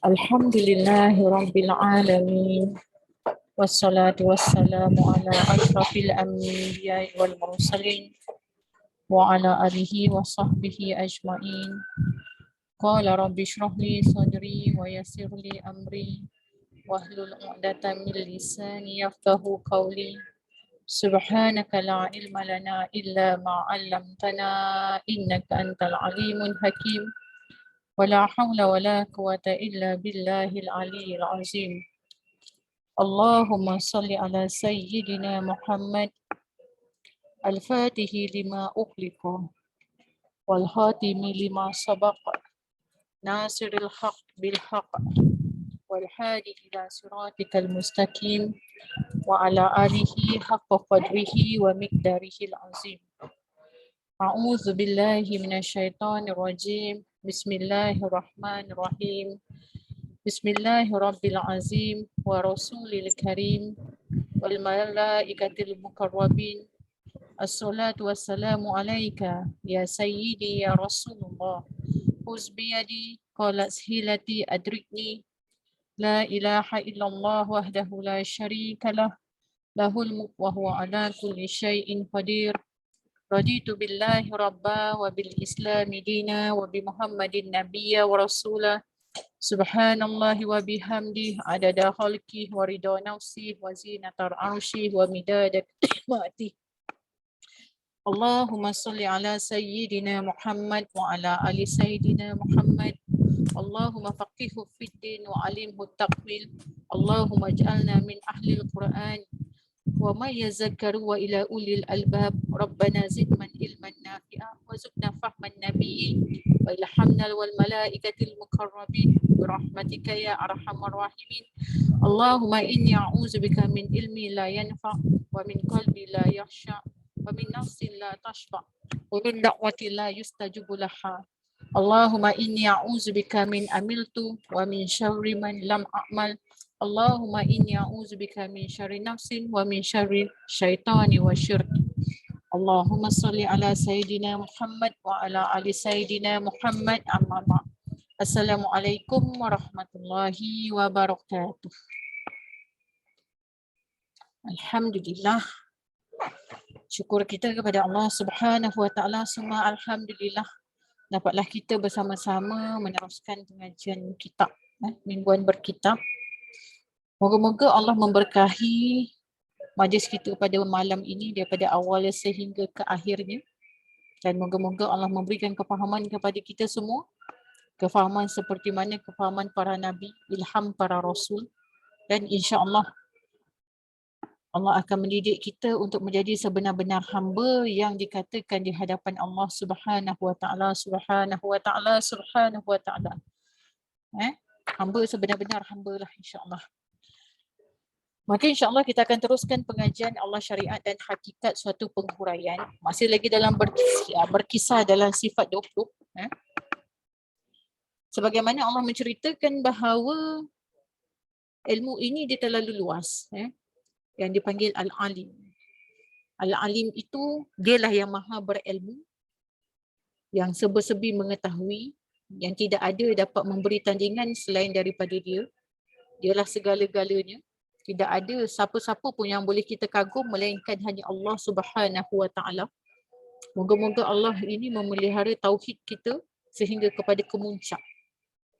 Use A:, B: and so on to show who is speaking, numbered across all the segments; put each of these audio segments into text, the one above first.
A: Alhamdulillahi Rabbil Alamin. Wassalatu wassalamu ala ashrafil anbiya'i wal mursalin wa ala alihi wa sahbihi ajma'in. Qala rabbi shrah li sadri wa yassir li amri wahlul 'uqdatam min lisani yafqahu qawli. Subhanaka la ilma lana illa ma 'allamtana innaka antal alimul hakim. ولا حول ولا قوة إلا بالله العلي العظيم. اللهم صل على سيدنا محمد الفاتح لما أغلق والخاتم لما سبق ناصر الحق بالحق والهادي إلى صراطك المستقيم وعلى آله حق قدره ومقداره العظيم. أعوذ بالله من الشيطان الرجيم. بسم الله الرحمن الرحيم. بسم الله رب العظيم ورسول الكريم والملائكة المقربين. الصلاة والسلام عليك يا سيدي يا رسول الله. خذ بيدي قالت هيلتي أدركني. لا إله إلا الله وحده لا شريك له له الملك وهو على كل شيء قدير. رضيت بالله ربا وبالإسلام دينا وبمحمد نبيا ورسولا. Subhanallah wa bihamdih adada khalqih wa ridha nafsih wa zinatar arshih wa midada kalimatih. Allahumma salli ala sayyidina Muhammad wa ala ali sayyidina Muhammad. Allahumma faqihhu fid din wa alimhu taqwil. Allahumma ij'alna min ahli al-Quran wa may yazakkaru wa ila ulil albab. Rabbana zid man ilman nafi'a wa zidna fahman nabiyyin wa ilhamna wal malaikatil mukarrabin birahmatika ya arhamar rahimin. Allahumma inni a'udzubika min ilmi la yanfa wa min qalbi la yakhsha wa min nafsin la tashba wa min da'wati la yustajabu laha. Allahumma inni a'udzubika min amiltu wa min syarri man lam a'mal. Allahumma inni a'udzubika min syarri nafsin wa min syarri syaitani wa syirki. Allahumma salli ala Sayyidina Muhammad wa ala ali Sayyidina Muhammad amma ba'd. Assalamualaikum warahmatullahi wabarakatuh. Alhamdulillah. Syukur kita kepada Allah Subhanahu wa taala, semua alhamdulillah dapatlah kita bersama-sama meneruskan pengajian kitab mingguan berkitab. Moga-moga Allah memberkahi majlis kita pada malam ini daripada awal sehingga ke akhirnya. Dan moga-moga Allah memberikan kefahaman kepada kita semua. Kefahaman seperti mana kefahaman para Nabi, ilham para Rasul. Dan insya-Allah Allah akan mendidik kita untuk menjadi sebenar-benar hamba yang dikatakan di hadapan Allah Subhanahu wa taala, Subhanahu wa taala, Subhanahu wa taala. Hamba sebenar-benar hamba lah insya-Allah. Maka insya-Allah kita akan teruskan pengajian Allah Syariat dan Hakikat Suatu Penghuraian. Masih lagi dalam berkisah dalam sifat 20. Sebagaimana Allah menceritakan bahawa ilmu ini dia terlalu luas. Yang dipanggil Al-Alim. Al-Alim itu dialah yang maha berilmu, yang serba-serbi mengetahui, yang tidak ada dapat memberi tandingan selain daripada dia. Dialah segala-galanya. Tidak ada siapa-siapa pun yang boleh kita kagum melainkan hanya Allah Subhanahu wa taala. Moga-moga Allah ini memelihara tauhid kita sehingga kepada kemuncak.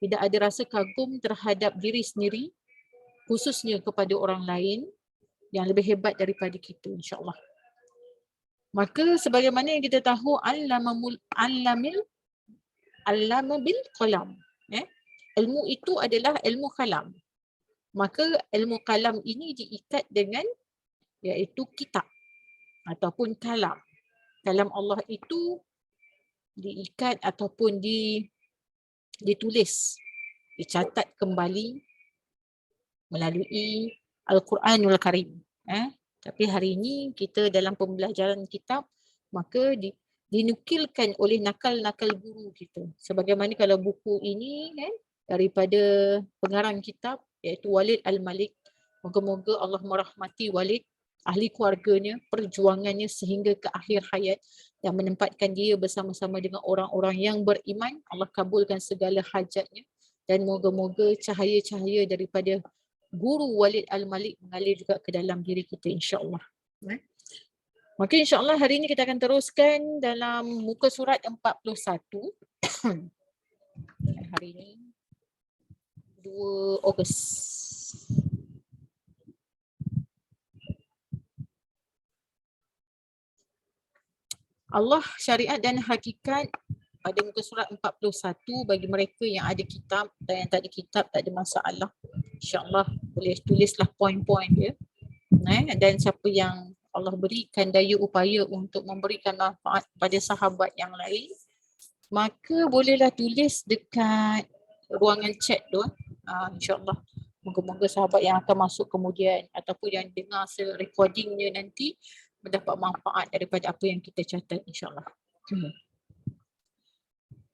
A: Tidak ada rasa kagum terhadap diri sendiri, khususnya kepada orang lain yang lebih hebat daripada kita insya-Allah. Maka sebagaimana yang kita tahu allama bil qalam. Ilmu itu adalah ilmu kalam. Maka ilmu kalam ini diikat dengan iaitu kitab ataupun kalam. Kalam Allah itu diikat ataupun ditulis, dicatat kembali melalui Al-Quranul Karim. Tapi hari ini kita dalam pembelajaran kitab, maka dinukilkan oleh nakal-nakal guru kita. Sebagaimana kalau buku ini daripada pengarang kitab iaitu Walid Al-Malik. Moga-moga Allah merahmati Walid ahli keluarganya, perjuangannya sehingga ke akhir hayat dan menempatkan dia bersama-sama dengan orang-orang yang beriman. Allah kabulkan segala hajatnya dan moga-moga cahaya-cahaya daripada guru Walid Al-Malik mengalir juga ke dalam diri kita, insya-Allah. Maka insya-Allah hari ini kita akan teruskan dalam muka surat 41. Hari ini 2 Ogos. Allah, syariat dan hakikat pada muka surat 41 bagi mereka yang ada kitab dan yang tak ada kitab tak ada masalah. InsyaAllah boleh tulislah poin-poin dia. Dan siapa yang Allah berikan daya upaya untuk memberikan manfaat pada sahabat yang lain, maka bolehlah tulis dekat ruangan chat tu. InsyaAllah moga-moga sahabat yang akan masuk kemudian ataupun yang dengar recordingnya nanti mendapat manfaat daripada apa yang kita catat, insyaAllah.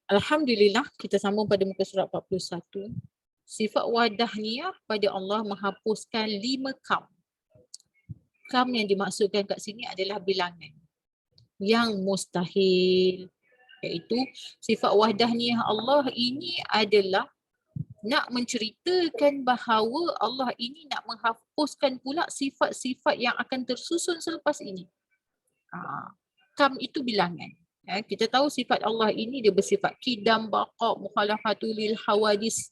A: Alhamdulillah, kita sambung pada muka surat 41. Sifat wahdaniyah pada Allah menghapuskan 5 kam. Kam yang dimaksudkan kat sini adalah bilangan yang mustahil, iaitu sifat wahdaniyah Allah ini adalah nak menceritakan bahawa Allah ini nak menghapuskan pula sifat-sifat yang akan tersusun selepas ini. Kam itu bilangan. Kita tahu sifat Allah ini dia bersifat qidam, baqa, mukhalafatul lil hawadis.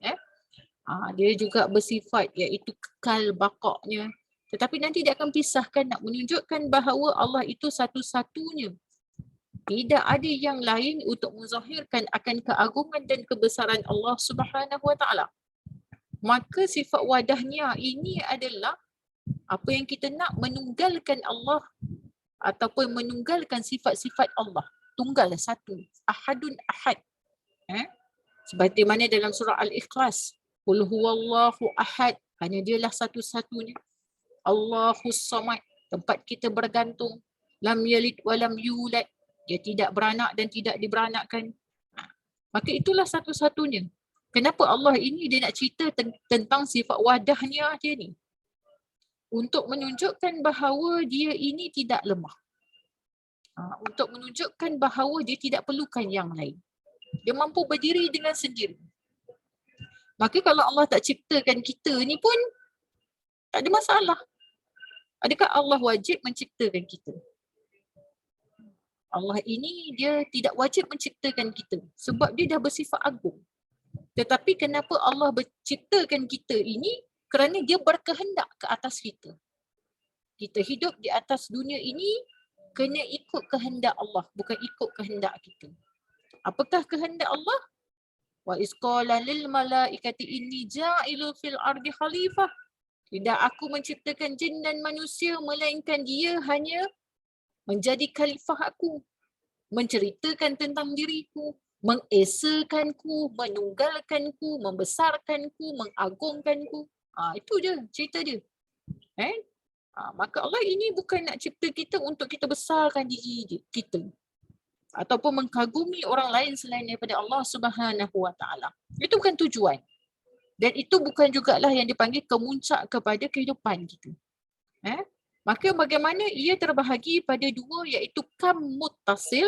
A: Dia juga bersifat iaitu kekal baqanya. Tetapi nanti dia akan pisahkan nak menunjukkan bahawa Allah itu satu-satunya. Tidak ada yang lain untuk menzahirkan akan keagungan dan kebesaran Allah Subhanahu Wa Taala. Maka sifat wadahnya ini adalah apa yang kita nak menunggalkan Allah ataupun menunggalkan sifat-sifat Allah. Tunggal satu. Ahadun ahad. Seperti mana dalam surah Al-Ikhlas. Qul huwallahu ahad. Hanya dialah satu-satunya. Allahus samad. Tempat kita bergantung. Lam yalid wa lam yulad. Dia tidak beranak dan tidak diberanakkan. Maka itulah satu-satunya. Kenapa Allah ini dia nak cerita tentang sifat wadahnya dia ni? Untuk menunjukkan bahawa dia ini tidak lemah. Untuk menunjukkan bahawa dia tidak perlukan yang lain. Dia mampu berdiri dengan sendiri. Maka kalau Allah tak ciptakan kita ni pun tak ada masalah. Adakah Allah wajib menciptakan kita? Allah ini dia tidak wajib menciptakan kita sebab dia dah bersifat agung. Tetapi kenapa Allah menciptakan kita ini? Kerana dia berkehendak ke atas kita. Kita hidup di atas dunia ini kena ikut kehendak Allah, bukan ikut kehendak kita. Apakah kehendak Allah? Wa isqala lil malaikati inni ja'ilun fil ardi khalifah. Tidak aku menciptakan jin dan manusia melainkan dia hanya menjadi khalifah aku, menceritakan tentang diriku, mengesakanku, menunggalkanku, membesarkanku, mengagungkanku. Itu je cerita dia. Maka Allah ini bukan nak cipta kita untuk kita besarkan diri kita ataupun mengkagumi orang lain selain daripada Allah Subhanahu Wa Taala. Itu bukan tujuan. Dan itu bukan jugalah yang dipanggil kemuncak kepada kehidupan kita. Maka bagaimana ia terbahagi pada dua, iaitu kam muttasil,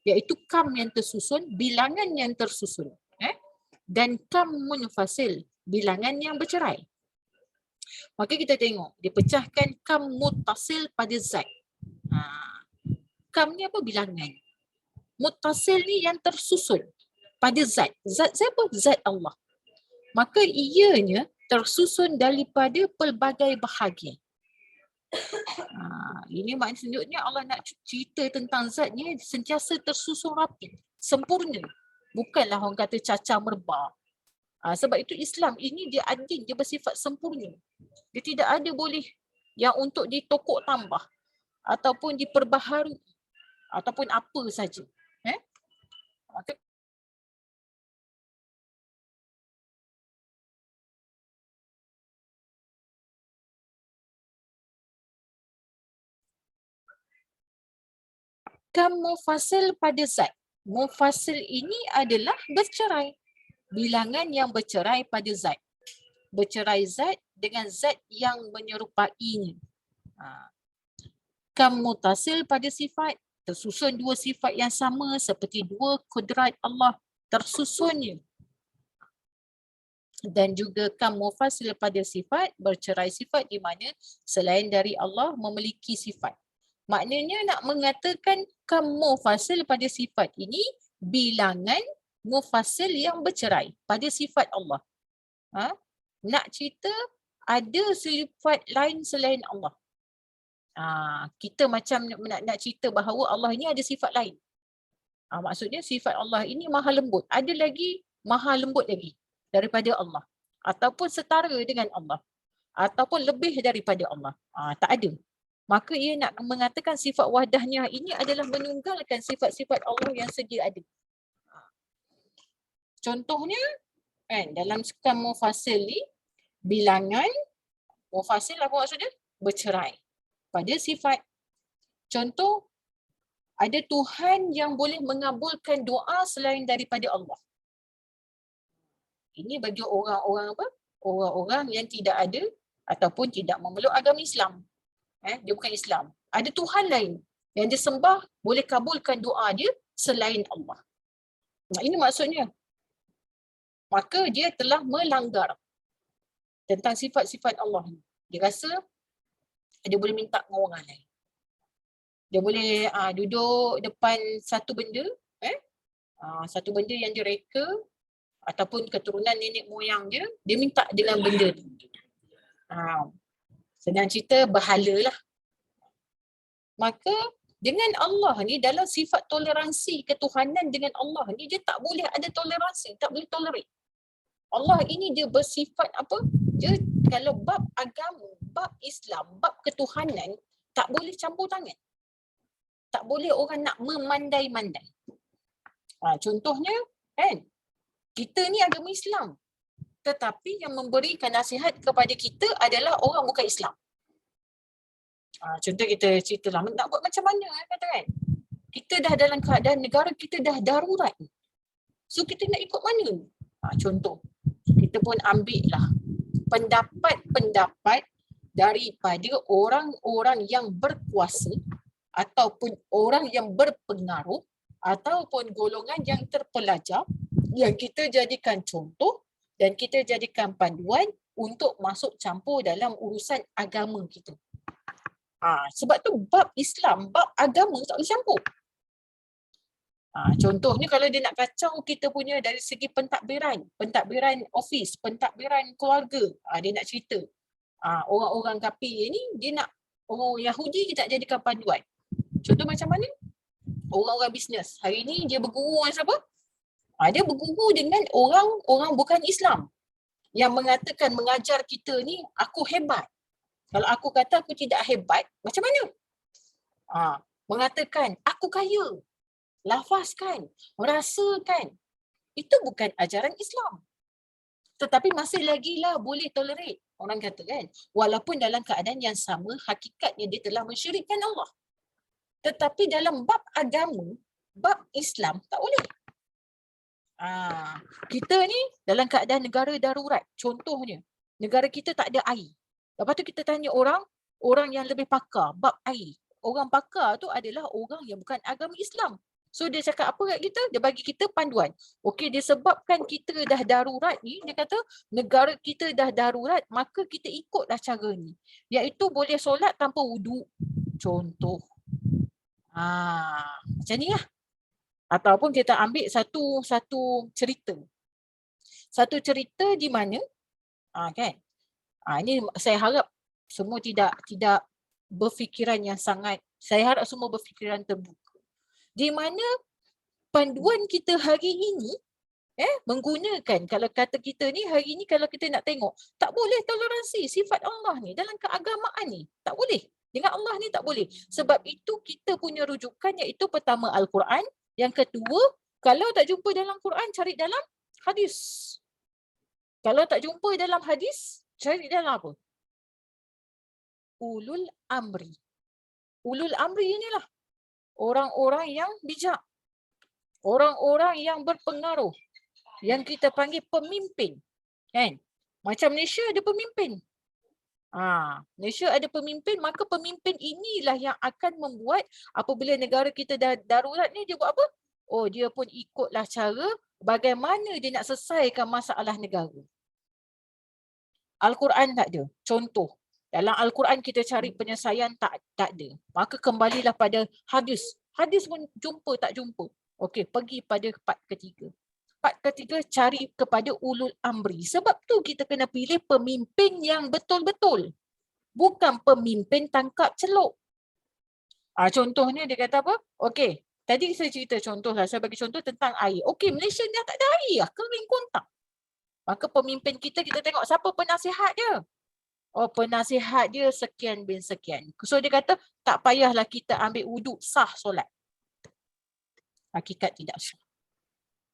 A: iaitu kam yang tersusun, bilangan yang tersusun. Dan kam munfasil, bilangan yang bercerai. Maka kita tengok, dipecahkan kam muttasil pada zat. Kam ni apa? Bilangan. Muttasil ni yang tersusun pada zat. Zat siapa? Zat Allah. Maka ianya tersusun daripada pelbagai bahagian. Ini maksudnya Allah nak cerita tentang zatnya sentiasa tersusun rapi, sempurna. Bukanlah orang kata cacah merbah. Sebab itu Islam ini dia adil, dia bersifat sempurna. Dia tidak ada boleh yang untuk ditokok tambah ataupun diperbaharui ataupun apa saja. Maka kam mufasil pada zat. Mufasil ini adalah bercerai. Bilangan yang bercerai pada zat. Bercerai zat dengan zat yang menyerupainya. kam mutasil pada sifat, tersusun dua sifat yang sama seperti dua kudrat Allah tersusunnya. Dan juga kam mufasil pada sifat, bercerai sifat di mana selain dari Allah memiliki sifat. Maknanya nak mengatakan kam mufasil pada sifat ini bilangan mufasil yang bercerai pada sifat Allah. Nak cerita ada sifat lain selain Allah. Kita macam nak cerita bahawa Allah ini ada sifat lain. Maksudnya sifat Allah ini maha lembut. Ada lagi maha lembut lagi daripada Allah. Ataupun setara dengan Allah. Ataupun lebih daripada Allah. Tak ada. Maka ia nak mengatakan sifat wahdahnya ini adalah menunggalkan sifat-sifat Allah yang sedia ada. Contohnya kan dalam kam mufasil ni bilangan mufasil apa maksudnya? Bercerai pada sifat. Contoh, ada Tuhan yang boleh mengabulkan doa selain daripada Allah. Ini bagi orang-orang apa? Orang-orang yang tidak ada ataupun tidak memeluk agama Islam. Dia bukan Islam. Ada Tuhan lain yang dia sembah boleh kabulkan doa dia selain Allah. Ini maksudnya. Maka dia telah melanggar tentang sifat-sifat Allah. Dia rasa dia boleh minta dengan orang lain. Dia boleh duduk depan satu benda, satu benda yang dia reka ataupun keturunan nenek moyang dia minta dengan benda tu. Senang cerita berhala lah. Maka dengan Allah ni dalam sifat toleransi ketuhanan dengan Allah ni dia tak boleh ada toleransi, tak boleh tolerate. Allah ini dia bersifat apa? Dia kalau bab agama, bab Islam, bab ketuhanan tak boleh campur tangan. Tak boleh orang nak memandai-mandai. Contohnya kan, kita ni agama Islam. Tetapi yang memberikan nasihat kepada kita adalah orang bukan Islam. Contoh kita cerita lah, nak buat macam mana kata kan? Kita dah dalam keadaan negara kita dah darurat. So kita nak ikut mana? Contoh, kita pun ambil lah pendapat-pendapat daripada orang-orang yang berkuasa ataupun orang yang berpengaruh ataupun golongan yang terpelajar yang kita jadikan contoh dan kita jadikan panduan untuk masuk campur dalam urusan agama kita. Sebab tu bab Islam, bab agama tak boleh campur. Contohnya kalau dia nak kacau kita punya dari segi pentadbiran office, pentadbiran keluarga, dia nak cerita. Orang-orang kafir ni dia nak orang Yahudi dia tak jadikan panduan. Contoh macam mana? Orang-orang bisnes. Hari ni dia berguru dengan siapa? Dia berguru dengan orang bukan Islam. Yang mengatakan mengajar kita ni aku hebat. Kalau aku kata aku tidak hebat, macam mana? Mengatakan aku kaya. Lafazkan, merasakan. Itu bukan ajaran Islam. Tetapi masih lagi lah boleh tolerate. Orang kata kan, walaupun dalam keadaan yang sama, hakikatnya dia telah mensyirikkan Allah. Tetapi dalam bab agama, bab Islam, tak boleh. Kita ni dalam keadaan negara darurat. Contohnya, negara kita tak ada air. Lepas tu kita tanya orang yang lebih pakar, bab air. Orang pakar tu adalah orang yang bukan agama Islam. So dia cakap apa kat kita? Dia bagi kita panduan. Okey, disebabkan kita dah darurat ni, dia kata negara kita dah darurat, maka kita ikutlah cara ni. Iaitu boleh solat tanpa wuduk. Contoh. Macam ni lah. Ataupun kita ambil satu cerita. Satu cerita di mana, kan? Ini saya harap semua tidak berfikiran yang sangat, saya harap semua berfikiran terbuka. Di mana panduan kita hari ini menggunakan, kalau kata kita ni hari ni kalau kita nak tengok, tak boleh toleransi sifat Allah ni dalam keagamaan ni. Tak boleh. Dengan Allah ni tak boleh. Sebab itu kita punya rujukan iaitu pertama Al-Quran. Yang kedua, kalau tak jumpa dalam Quran, cari dalam hadis. Kalau tak jumpa dalam hadis, cari dalam apa? Ulul amri. Ulul amri inilah orang-orang yang bijak. Orang-orang yang berpengaruh. Yang kita panggil pemimpin. Kan? Macam Malaysia ada pemimpin. Malaysia ada pemimpin, maka pemimpin inilah yang akan membuat apabila negara kita darurat ni dia buat apa? Oh, dia pun ikutlah cara bagaimana dia nak selesaikan masalah negara. Al-Quran tak ada. Contoh, dalam Al-Quran kita cari penyelesaian tak ada. Maka kembalilah pada hadis. Hadis pun jumpa tak jumpa. Okey, pergi pada part ketiga. Part ketiga cari kepada ulul amri. Sebab tu kita kena pilih pemimpin yang betul-betul. Bukan pemimpin tangkap celuk. Contohnya dia kata apa? Okey, tadi saya cerita contoh lah. Saya bagi contoh tentang air. Okey, Malaysia ni tak ada air lah. Kering kontak. Maka pemimpin kita tengok siapa penasihat dia. Oh, penasihat dia sekian bin sekian. So dia kata tak payahlah kita ambil wuduk, sah solat. Hakikat tidak sah.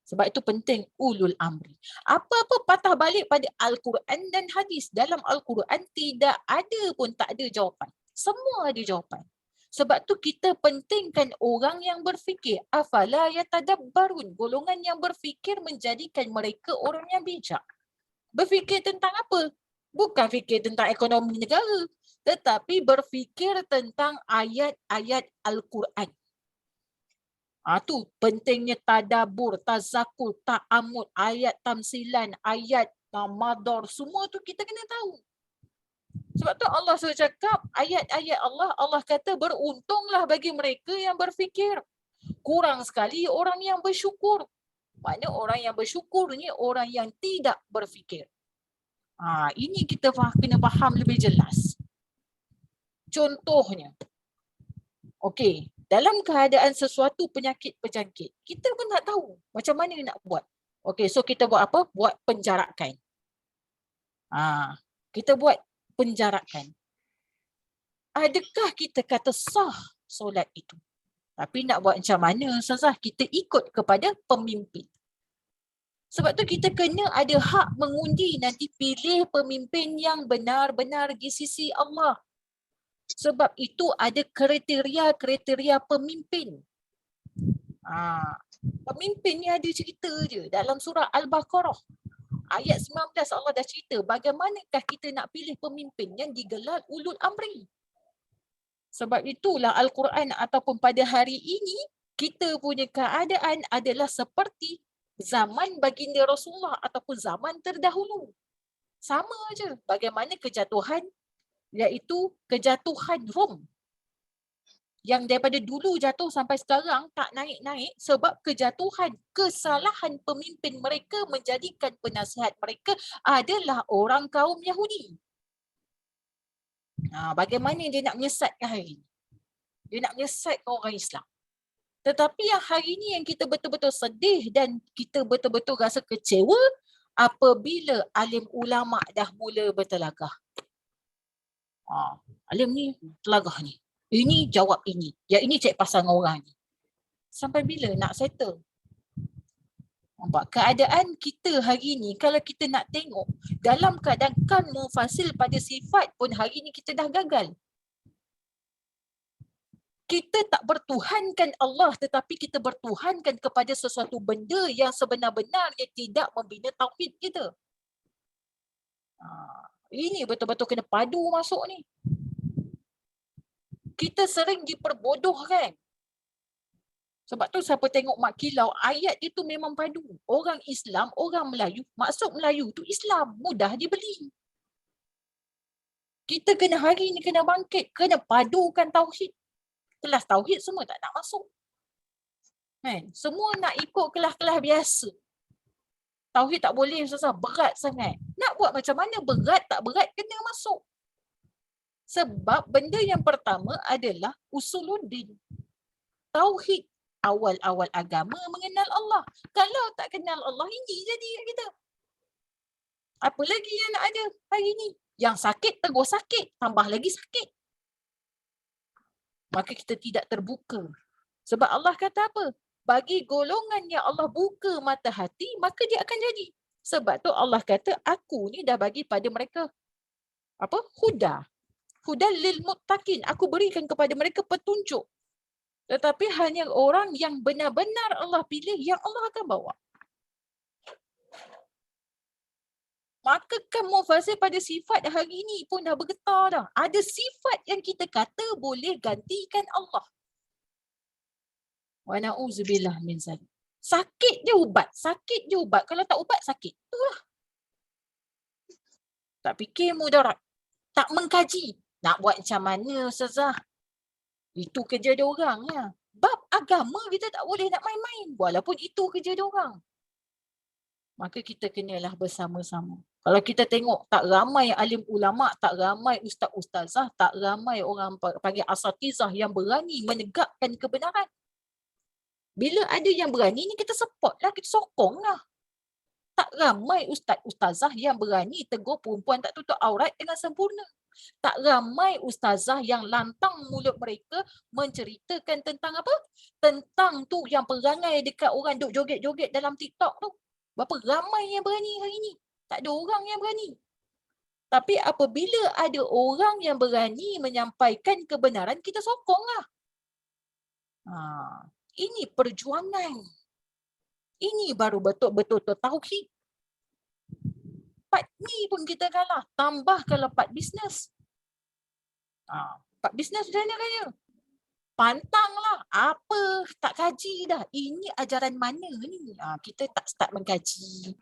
A: Sebab itu penting ulul amri. Apa-apa patah balik pada Al-Quran dan hadis. Dalam Al-Quran tidak ada pun tak ada jawapan. Semua ada jawapan. Sebab tu kita pentingkan orang yang berfikir. Afala yatadabbarun. Golongan yang berfikir menjadikan mereka orang yang bijak. Berfikir tentang apa? Bukan fikir tentang ekonomi negara. Tetapi berfikir tentang ayat-ayat Al-Quran. Tu pentingnya tadabur, tazakur, ta'amud, ayat tamsilan, ayat madar, semua tu kita kena tahu. Sebab tu Allah sudah cakap ayat-ayat Allah kata beruntunglah bagi mereka yang berfikir. Kurang sekali orang yang bersyukur. Maknanya orang yang bersyukur ni orang yang tidak berfikir. Ini kita kena faham lebih jelas. Contohnya, okey, dalam keadaan sesuatu penyakit berjangkit, kita pun tak tahu macam mana nak buat. Okey, so kita buat apa? Buat penjarakan. Kita buat penjarakan. Adakah kita kata sah solat itu? Tapi nak buat macam mana sah? Kita ikut kepada pemimpin. Sebab tu kita kena ada hak mengundi nanti pilih pemimpin yang benar-benar di sisi Allah. Sebab itu ada kriteria pemimpin. Pemimpin ni ada cerita je dalam surah Al-Baqarah. Ayat 19 Allah dah cerita bagaimanakah kita nak pilih pemimpin yang digelar ulul amri. Sebab itulah Al-Quran ataupun pada hari ini kita punya keadaan adalah seperti zaman baginda Rasulullah ataupun zaman terdahulu. Sama aja bagaimana kejatuhan, iaitu kejatuhan Rom. Yang daripada dulu jatuh sampai sekarang tak naik-naik sebab kejatuhan, kesalahan pemimpin mereka menjadikan penasihat mereka adalah orang kaum Yahudi. Bagaimana dia nak menyesatkan hari ini? Dia nak menyesatkan orang Islam. Tetapi yang hari ini yang kita betul-betul sedih dan kita betul-betul rasa kecewa apabila alim ulama dah mula bertelagah. Alim ni telagah ni. Ini jawab ini. Yang ini cek pasang orang ni. Sampai bila nak settle? Nampak keadaan kita hari ni kalau kita nak tengok dalam keadaan kan mufasil pada sifat pun hari ni kita dah gagal. Kita tak bertuhankan Allah tetapi kita bertuhankan kepada sesuatu benda yang sebenar-benarnya tidak membina tauhid kita. Ini betul-betul kena padu masuk ni. Kita sering diperbodohkan. Sebab tu siapa tengok Mak Kilau, ayat itu memang padu. Orang Islam, orang Melayu, maksud Melayu tu Islam, mudah dibeli. Kita kena hari ni kena bangkit, kena padukan tauhid. Kelas tauhid semua tak nak masuk. Kan? Semua nak ikut kelas-kelas biasa. Tauhid tak boleh susah, berat sangat. Nak buat macam mana berat tak berat kena masuk. Sebab benda yang pertama adalah usuluddin. Tauhid. Awal-awal agama mengenal Allah. Kalau tak kenal Allah, ini jadi kita. Apa lagi yang nak ada hari ni? Yang sakit tegur sakit, tambah lagi sakit. Maka kita tidak terbuka. Sebab Allah kata apa? Bagi golongan yang Allah buka mata hati, maka dia akan jadi. Sebab tu Allah kata, aku ni dah bagi pada mereka apa? Huda. Huda lil muttaqin. Aku berikan kepada mereka petunjuk. Tetapi hanya orang yang benar-benar Allah pilih yang Allah akan bawa. Maka kan mufasir pada sifat hari ini pun dah bergetar dah. Ada sifat yang kita kata boleh gantikan Allah. Wa na'udzubillah min zalik. Sakit je ubat. Sakit je ubat. Kalau tak ubat, sakit. Itulah. Tak fikir mudarat. Tak mengkaji. Nak buat macam mana Ustazah? Itu kerja dia orang ya. Bab agama kita tak boleh nak main-main. Walaupun itu kerja dia orang. Maka kita kenalah bersama-sama. Kalau kita tengok tak ramai alim ulama, tak ramai ustaz-ustazah, tak ramai orang panggil asatizah yang berani menegakkan kebenaran. Bila ada yang berani ni kita support lah, kita sokong lah. Tak ramai ustaz-ustazah yang berani tegur perempuan tak tutup aurat dengan sempurna. Tak ramai ustazah yang lantang mulut mereka menceritakan tentang apa? Tentang tu yang perangai dekat orang duk joget-joget dalam TikTok tu. Berapa ramai yang berani hari ni? Tak ada orang yang berani. Tapi apabila ada orang yang berani menyampaikan kebenaran, kita sokonglah. Ini perjuangan. Ini baru betul-betul tauhid. Part ni pun kita kalah. Tambah kalau part bisnes. Part bisnes macam mana kaya? Pantanglah. Apa? Tak kaji dah. Ini ajaran mana ni? Kita tak start mengkaji.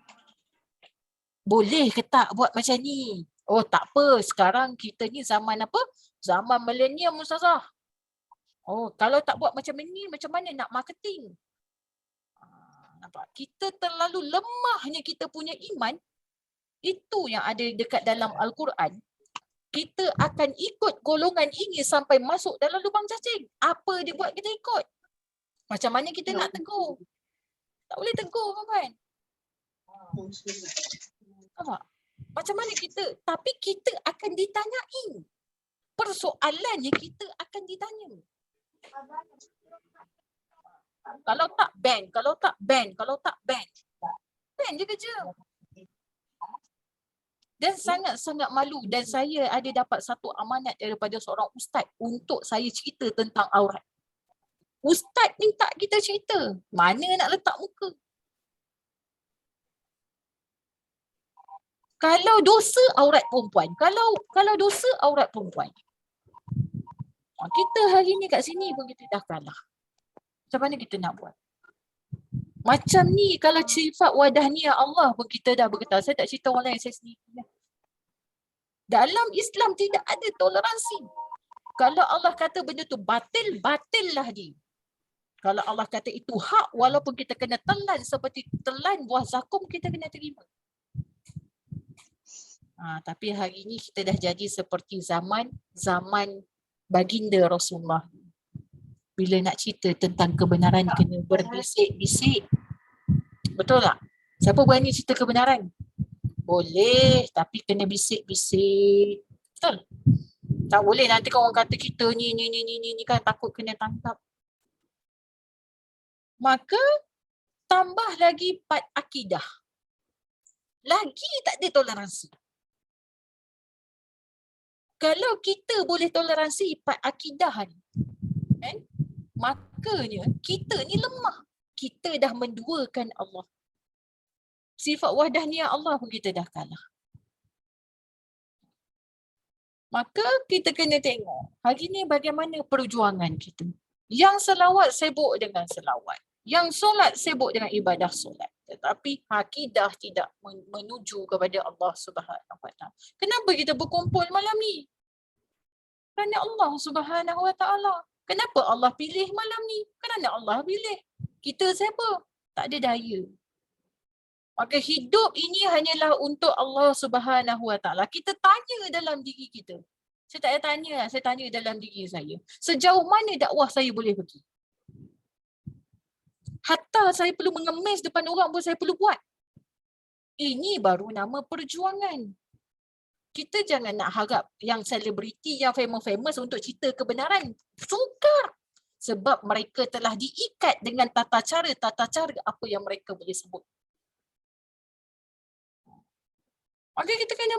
A: Boleh ke tak buat macam ni? Oh tak apa. Sekarang kita ni zaman apa? Zaman milenium Ustazah. Oh kalau tak buat macam ni, macam mana nak marketing? Nampak? Kita terlalu lemahnya kita punya iman. Itu yang ada dekat dalam Al-Quran. Kita akan ikut golongan ini sampai masuk dalam lubang cacing. Apa dia buat kita ikut. Macam mana kita nak tegur? Tak boleh tegur kan? Nampak? Macam mana kita? Tapi kita akan ditanyai. Persoalannya kita akan ditanya. Kalau tak ban, kalau tak ban, kalau tak ban. Ban je kerja. Dan sangat-sangat malu dan saya ada dapat satu amanat daripada seorang ustaz untuk saya cerita tentang aurat. Ustaz minta kita cerita. Mana nak letak muka? Kalau dosa aurat perempuan, kalau dosa aurat perempuan. Kita hari ni kat sini pun kita dah kalah. Macam mana kita nak buat? Macam ni kalau sifat wadahniah Allah pun kita dah bergetar. Saya tak cerita orang lain, saya sendiri. Dalam Islam tidak ada toleransi. Kalau Allah kata benda tu batil, batillah dia. Kalau Allah kata itu hak, walaupun kita kena telan seperti telan buah zakum, kita kena terima. Tapi hari ini kita dah jadi seperti zaman baginda Rasulullah. Bila nak cerita tentang kebenaran kena berbisik-bisik. Betul tak? Siapa berani cerita kebenaran? Boleh, tapi kena bisik-bisik. Betul? Tak boleh nanti orang kata kita ni kan takut kena tangkap. Maka tambah lagi part akidah. Lagi tak ada toleransi. Kalau kita boleh toleransi part akidah ni, makanya kita ni lemah. Kita dah menduakan Allah. Sifat wahdaniah Allah pun kita dah kalah. Maka kita kena tengok hari ni bagaimana perjuangan kita. Yang selawat sibuk dengan selawat. Yang solat sibuk dengan ibadah solat. Tetapi akidah tidak menuju kepada Allah Subhanahu Wa Taala. Kenapa kita berkumpul malam ni? Kerana Allah Subhanahu Wa Taala. Kenapa Allah pilih malam ni? Kerana Allah pilih. Kita siapa? Tak ada daya. Maka hidup ini hanyalah untuk Allah Subhanahu Wa Taala. Kita tanya dalam diri kita. Saya tak payah tanya, saya tanya dalam diri saya. Sejauh mana dakwah saya boleh pergi? Hatta saya perlu mengemis depan orang pun saya perlu buat. Ini baru nama perjuangan. Kita jangan nak harap yang selebriti, yang famous untuk cerita kebenaran. Sukar. Sebab mereka telah diikat dengan tata cara apa yang mereka boleh sebut. Maka kita kena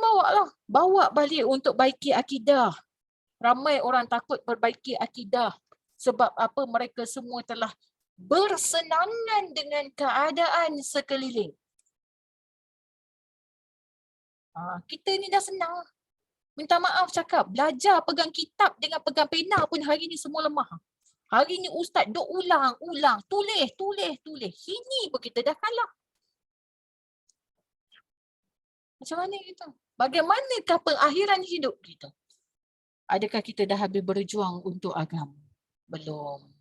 A: bawa balik untuk baiki akidah. Ramai orang takut perbaiki akidah. Sebab apa? Mereka semua telah bersenangan dengan keadaan sekeliling. Kita ni dah senang. Minta maaf cakap, belajar pegang kitab dengan pegang pena pun hari ni semua lemah. Hari ni ustaz duk ulang, tulis. Ini pun kita dah kalah. Macam mana kita? Bagaimanakah pengakhiran hidup kita? Adakah kita dah habis berjuang untuk agama? Belum.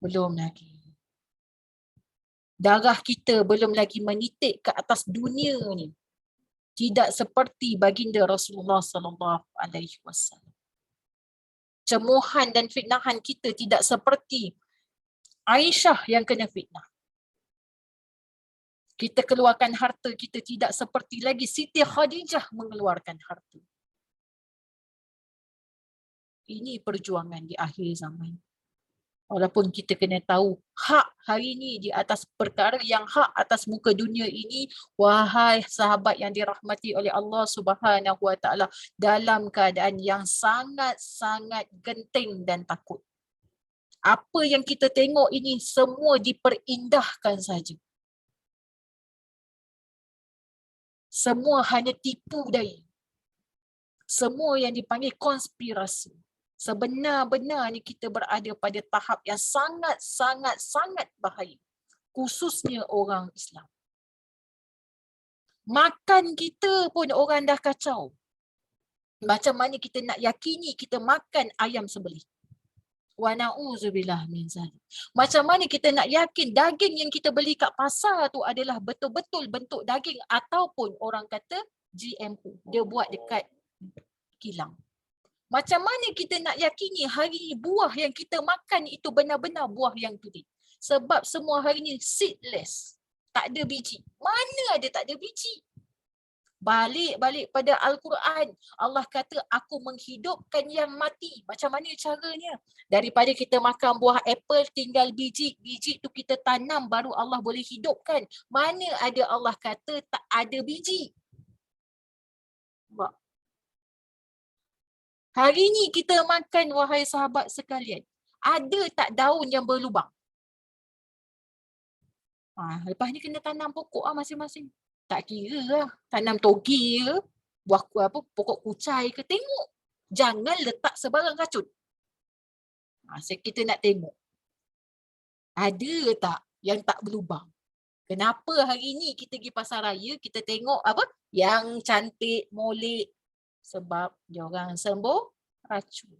A: Belum lagi. Darah kita belum lagi menitik ke atas dunia ni. Tidak seperti baginda Rasulullah sallallahu alaihi wasallam. Cemuhan dan fitnahan kita tidak seperti Aisyah yang kena fitnah. Kita keluarkan harta kita tidak seperti lagi Siti Khadijah mengeluarkan harta. Ini perjuangan di akhir zaman. Walaupun kita kena tahu hak hari ini di atas perkara yang hak atas muka dunia ini, wahai sahabat yang dirahmati oleh Allah Subhanahu Wa Taala, dalam keadaan yang sangat-sangat genting dan takut. Apa yang kita tengok ini semua diperindahkan saja. Semua hanya tipu daya. Semua yang dipanggil konspirasi. Sebenar-benarnya kita berada pada tahap yang sangat bahaya. Khususnya orang Islam. Makan kita pun orang dah kacau. Macam mana kita nak yakini kita makan ayam sebelih? Wa na'udzubillah min zalik. Macam mana kita nak yakin daging yang kita beli kat pasar tu adalah betul-betul bentuk daging ataupun orang kata GMO. Dia buat dekat kilang. Macam mana kita nak yakini hari ni buah yang kita makan itu benar-benar buah yang tulen? Sebab semua hari ni seedless. Tak ada biji. Mana ada tak ada biji? Balik pada Al-Quran. Allah kata, aku menghidupkan yang mati. Macam mana caranya? Daripada kita makan buah apple tinggal biji. Biji tu kita tanam baru Allah boleh hidupkan. Mana ada Allah kata tak ada biji? Hari ni kita makan, wahai sahabat sekalian, ada tak daun yang berlubang? Lepas ni kena tanam pokok masing-masing. Tak kira lah, tanam toge ke, buah pokok kucai ke, tengok. Jangan letak sebarang racun. Kita nak tengok. Ada tak yang tak berlubang? Kenapa hari ni kita pergi pasar raya, kita tengok apa? Yang cantik, molek. Sebab diorang sembuh racun.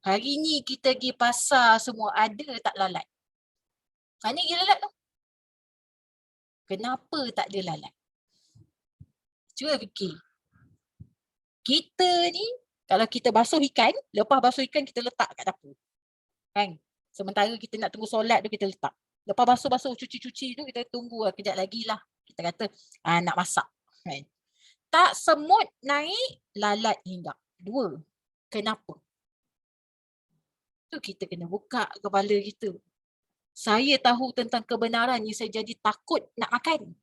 A: Hari ni kita pergi pasar semua ada tak lalat? Mana pergi lalat tu? Kenapa tak ada lalat? Cuba fikir. Kita ni, kalau kita basuh ikan, lepas basuh ikan kita letak kat dapur. Kan? Sementara kita nak tunggu solat tu kita letak. Lepas basuh-basuh, cuci-cuci tu kita tunggu kejap lagi lah. Kita kata nak masak. Kan? Tak semut naik, lalat hinggap. 2. Kenapa? Tu kita kena buka kepala kita. Saya tahu tentang kebenaran ni, saya jadi takut nak makan.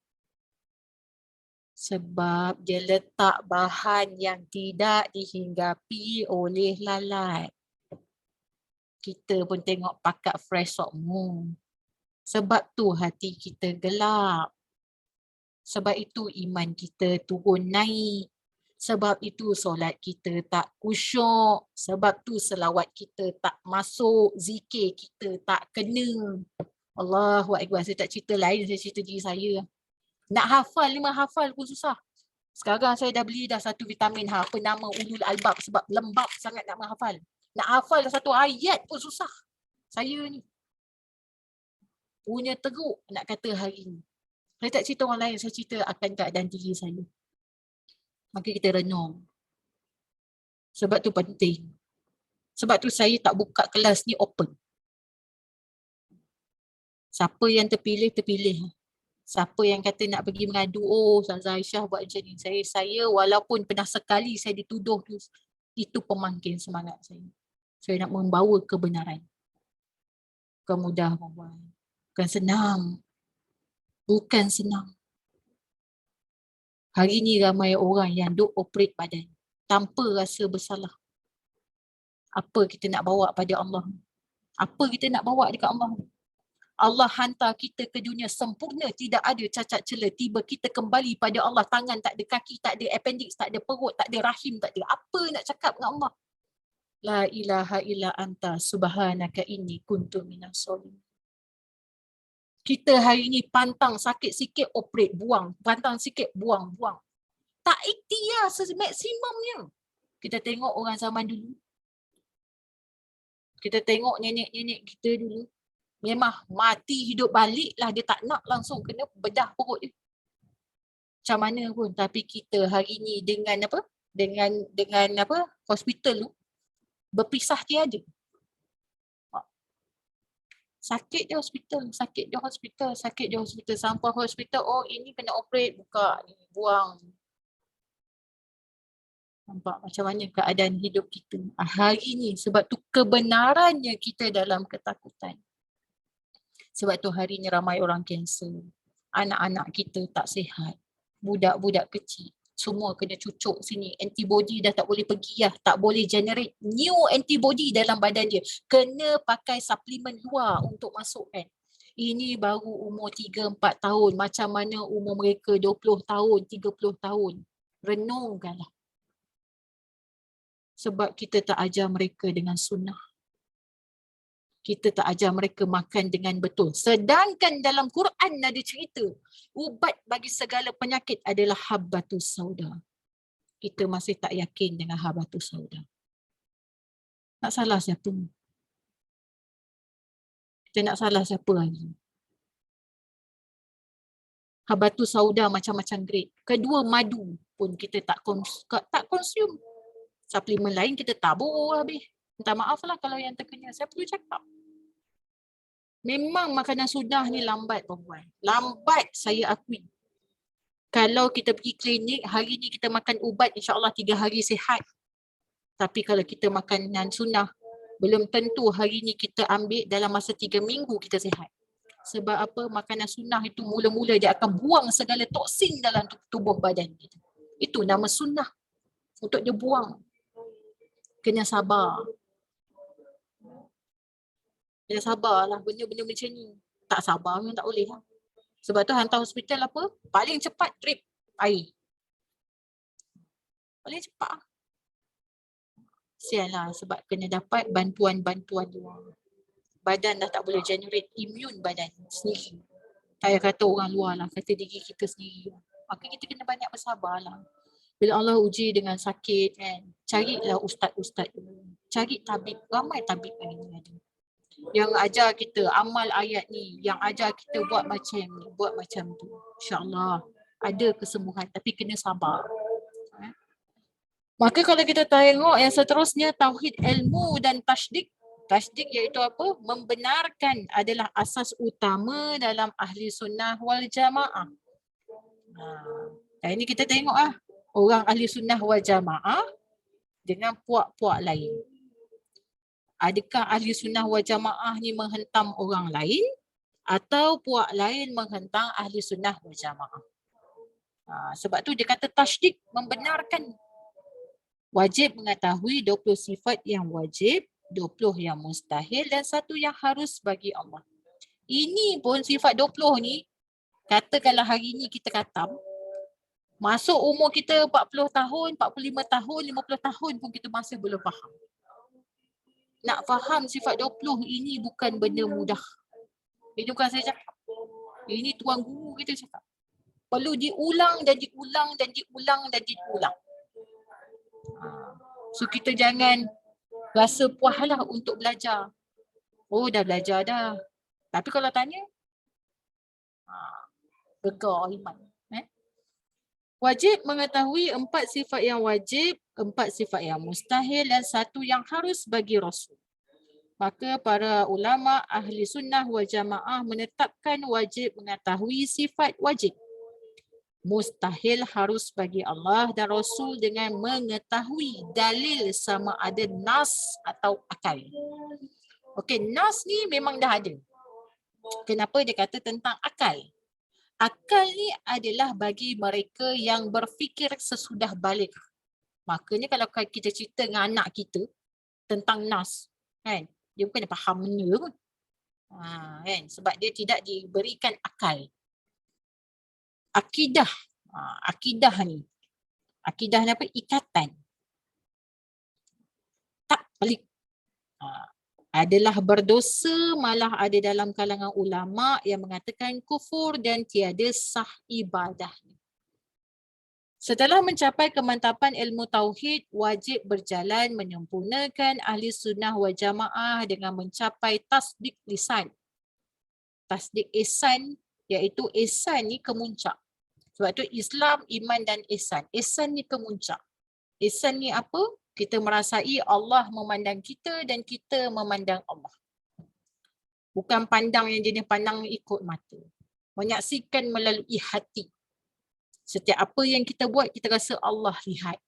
A: Sebab dia letak bahan yang tidak dihinggapi oleh lalat. Kita pun tengok pakat fresh sokmu. Sebab tu hati kita gelap. Sebab itu iman kita turun naik. Sebab itu solat kita tak khusyuk. Sebab tu selawat kita tak masuk. Zikir kita tak kena. Allahu Akbar. Saya tak cerita lain, saya cerita diri saya. Nak hafal 5 hafal pun susah. Sekarang saya dah beli dah satu vitamin apa nama Ulul Albab sebab lembab sangat nak menghafal. Nak hafal dah satu ayat pun susah. Saya ni punya teruk nak kata hari ni. Saya tak cerita orang lain, saya cerita akan keadaan diri saya. Maka kita renung. Sebab tu penting. Sebab tu saya tak buka kelas ni open. Siapa yang terpilih, terpilih. Siapa yang kata nak pergi mengadu, Ustazah Aisyah buat macam ni. Saya walaupun pernah sekali saya dituduh tu, itu pemangkin semangat saya. Saya nak membawa kebenaran. Bukan mudah, bukan senang. Bukan senang. Hari ni ramai orang yang duk operate badan tanpa rasa bersalah. Apa kita nak bawa pada Allah? Apa kita nak bawa dekat Allah? Allah hantar kita ke dunia sempurna, tidak ada cacat celah. Tiba kita kembali pada Allah, tangan tak ada, kaki tak ada, appendix tak ada, perut tak ada, rahim tak ada. Apa nak cakap dengan Allah? La ilaha illa anta subhanaka inni kuntu minas solimin. Kita hari ni pantang sakit sikit operate, buang. Pantang sikit, buang. Tak ikhtiar semaksimumnya. Kita tengok orang zaman dulu. Kita tengok nenek-nenek kita dulu. Memang mati hidup balik lah, dia tak nak langsung kena bedah perut dia. Macam mana pun. Tapi kita hari ni dengan apa? Dengan apa? Hospital tu berpisah tiada. Sakit dia hospital, sampai hospital, oh ini kena operate, buka ni, buang. Nampak macam mana keadaan hidup kita hari ni. Sebab tu kebenarannya kita dalam ketakutan. Sebab tu hari ni ramai orang kanser. Anak-anak kita tak sihat. Budak-budak kecil. Semua kena cucuk sini. Antibody dah tak boleh pergi lah. Tak boleh generate new antibody dalam badan dia. Kena pakai suplemen luar untuk masukkan. Ini baru umur 3-4 tahun. Macam mana umur mereka 20 tahun, 30 tahun. Renungkanlah. Sebab kita tak ajar mereka dengan sunnah. Kita tak ajar mereka makan dengan betul. Sedangkan dalam Quran ada cerita, ubat bagi segala penyakit adalah habbatus sauda. Kita masih tak yakin dengan habbatus sauda. Nak salah siapa? Kita nak salah siapa lagi? Habbatus sauda macam-macam grade. Kedua, madu pun kita tak consume. Suplemen lain kita tabur habis. Minta maaf lah kalau yang terkena. Saya perlu cakap. Memang makanan sunnah ni lambat perempuan. Lambat, saya akui. Kalau kita pergi klinik, hari ni kita makan ubat, insyaAllah 3 hari sihat. Tapi kalau kita makanan sunnah, belum tentu hari ni kita ambil dalam masa 3 minggu kita sihat. Sebab apa? Makanan sunnah itu mula-mula dia akan buang segala toksin dalam tubuh badan kita. Itu nama sunnah. Untuk dia buang. Kena sabar. Kena sabarlah benda-benda macam ni. Tak sabar memang tak boleh lah. Sebab tu hantar hospital apa? Paling cepat drip air. Paling cepat lah. Sialah sebab kena dapat bantuan-bantuan luar. Badan dah tak boleh generate immune badan sendiri. Saya kata orang luar lah, kata diri kita sendiri. Maka kita kena banyak bersabar lah. Bila Allah uji dengan sakit kan, carilah ustaz-ustaz dulu. Cari tabib, ramai tabib yang ada. Yang ajar kita amal ayat ni, yang ajar kita buat macam ni, buat macam tu. InsyaAllah ada kesembuhan tapi kena sabar. Maka kalau kita tengok yang seterusnya, tauhid ilmu dan tasdik. Tasdik iaitu apa? Membenarkan adalah asas utama dalam ahli sunnah wal jamaah. Ini kita tengok orang ahli sunnah wal jamaah dengan puak-puak lain. Adakah ahli sunnah wal jamaah ni menghentam orang lain atau puak lain menghentam ahli sunnah wal jamaah? Sebab tu dia kata tasdik, membenarkan. Wajib mengetahui 20 sifat yang wajib, 20 yang mustahil dan 1 yang harus bagi Allah. Ini pun sifat 20 ni, katakanlah hari ni kita khatam, masuk umur kita 40 tahun, 45 tahun, 50 tahun pun kita masih belum faham. Nak faham sifat 20 ini bukan benda mudah. Ini bukan saya cakap. Ini tuan guru kita cakap. Perlu diulang dan diulang dan diulang dan diulang. So kita jangan rasa puas lah untuk belajar. Oh dah belajar dah. Tapi kalau tanya, gegar iman. Wajib mengetahui 4 sifat yang wajib, 4 sifat yang mustahil dan 1 yang harus bagi Rasul. Maka para ulama ahli sunnah wal jamaah menetapkan wajib mengetahui sifat wajib. Mustahil harus bagi Allah dan Rasul dengan mengetahui dalil sama ada nas atau akal. Okey, nas ni memang dah ada. Kenapa dia kata tentang akal? Akal ni adalah bagi mereka yang berfikir sesudah balik. Makanya kalau kita cerita dengan anak kita tentang nas, kan? Dia bukan faham benda pun. Kan? Sebab dia tidak diberikan akal. Akidah. Akidah ni. Akidah ni apa? Ikatan. Tak pelik. Adalah berdosa, malah ada dalam kalangan ulama yang mengatakan kufur dan tiada sah ibadah. Setelah mencapai kemantapan ilmu tauhid, wajib berjalan menyempurnakan ahli sunnah wal jamaah dengan mencapai tasdik lisan. Tasdik ihsan, iaitu ihsan ni kemuncak. Sebab tu Islam, iman dan ihsan. Ihsan ni kemuncak. Ihsan ni apa? Kita merasai Allah memandang kita dan kita memandang Allah. Bukan pandang yang jenis pandang ikut mata. Menyaksikan melalui hati. Setiap apa yang kita buat, kita rasa Allah lihat.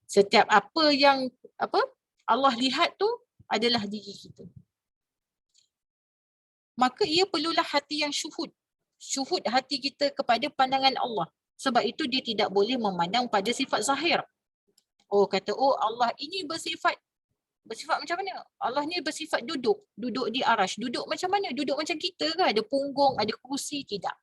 A: Setiap apa yang Allah lihat tu adalah diri kita. Maka ia perlulah hati yang syuhud. Syuhud hati kita kepada pandangan Allah. Sebab itu dia tidak boleh memandang pada sifat zahir. Kata, Allah ini bersifat macam mana? Allah ni bersifat duduk di arash. Duduk macam mana? Duduk macam kita ke? Ada punggung, ada kursi? Tidak.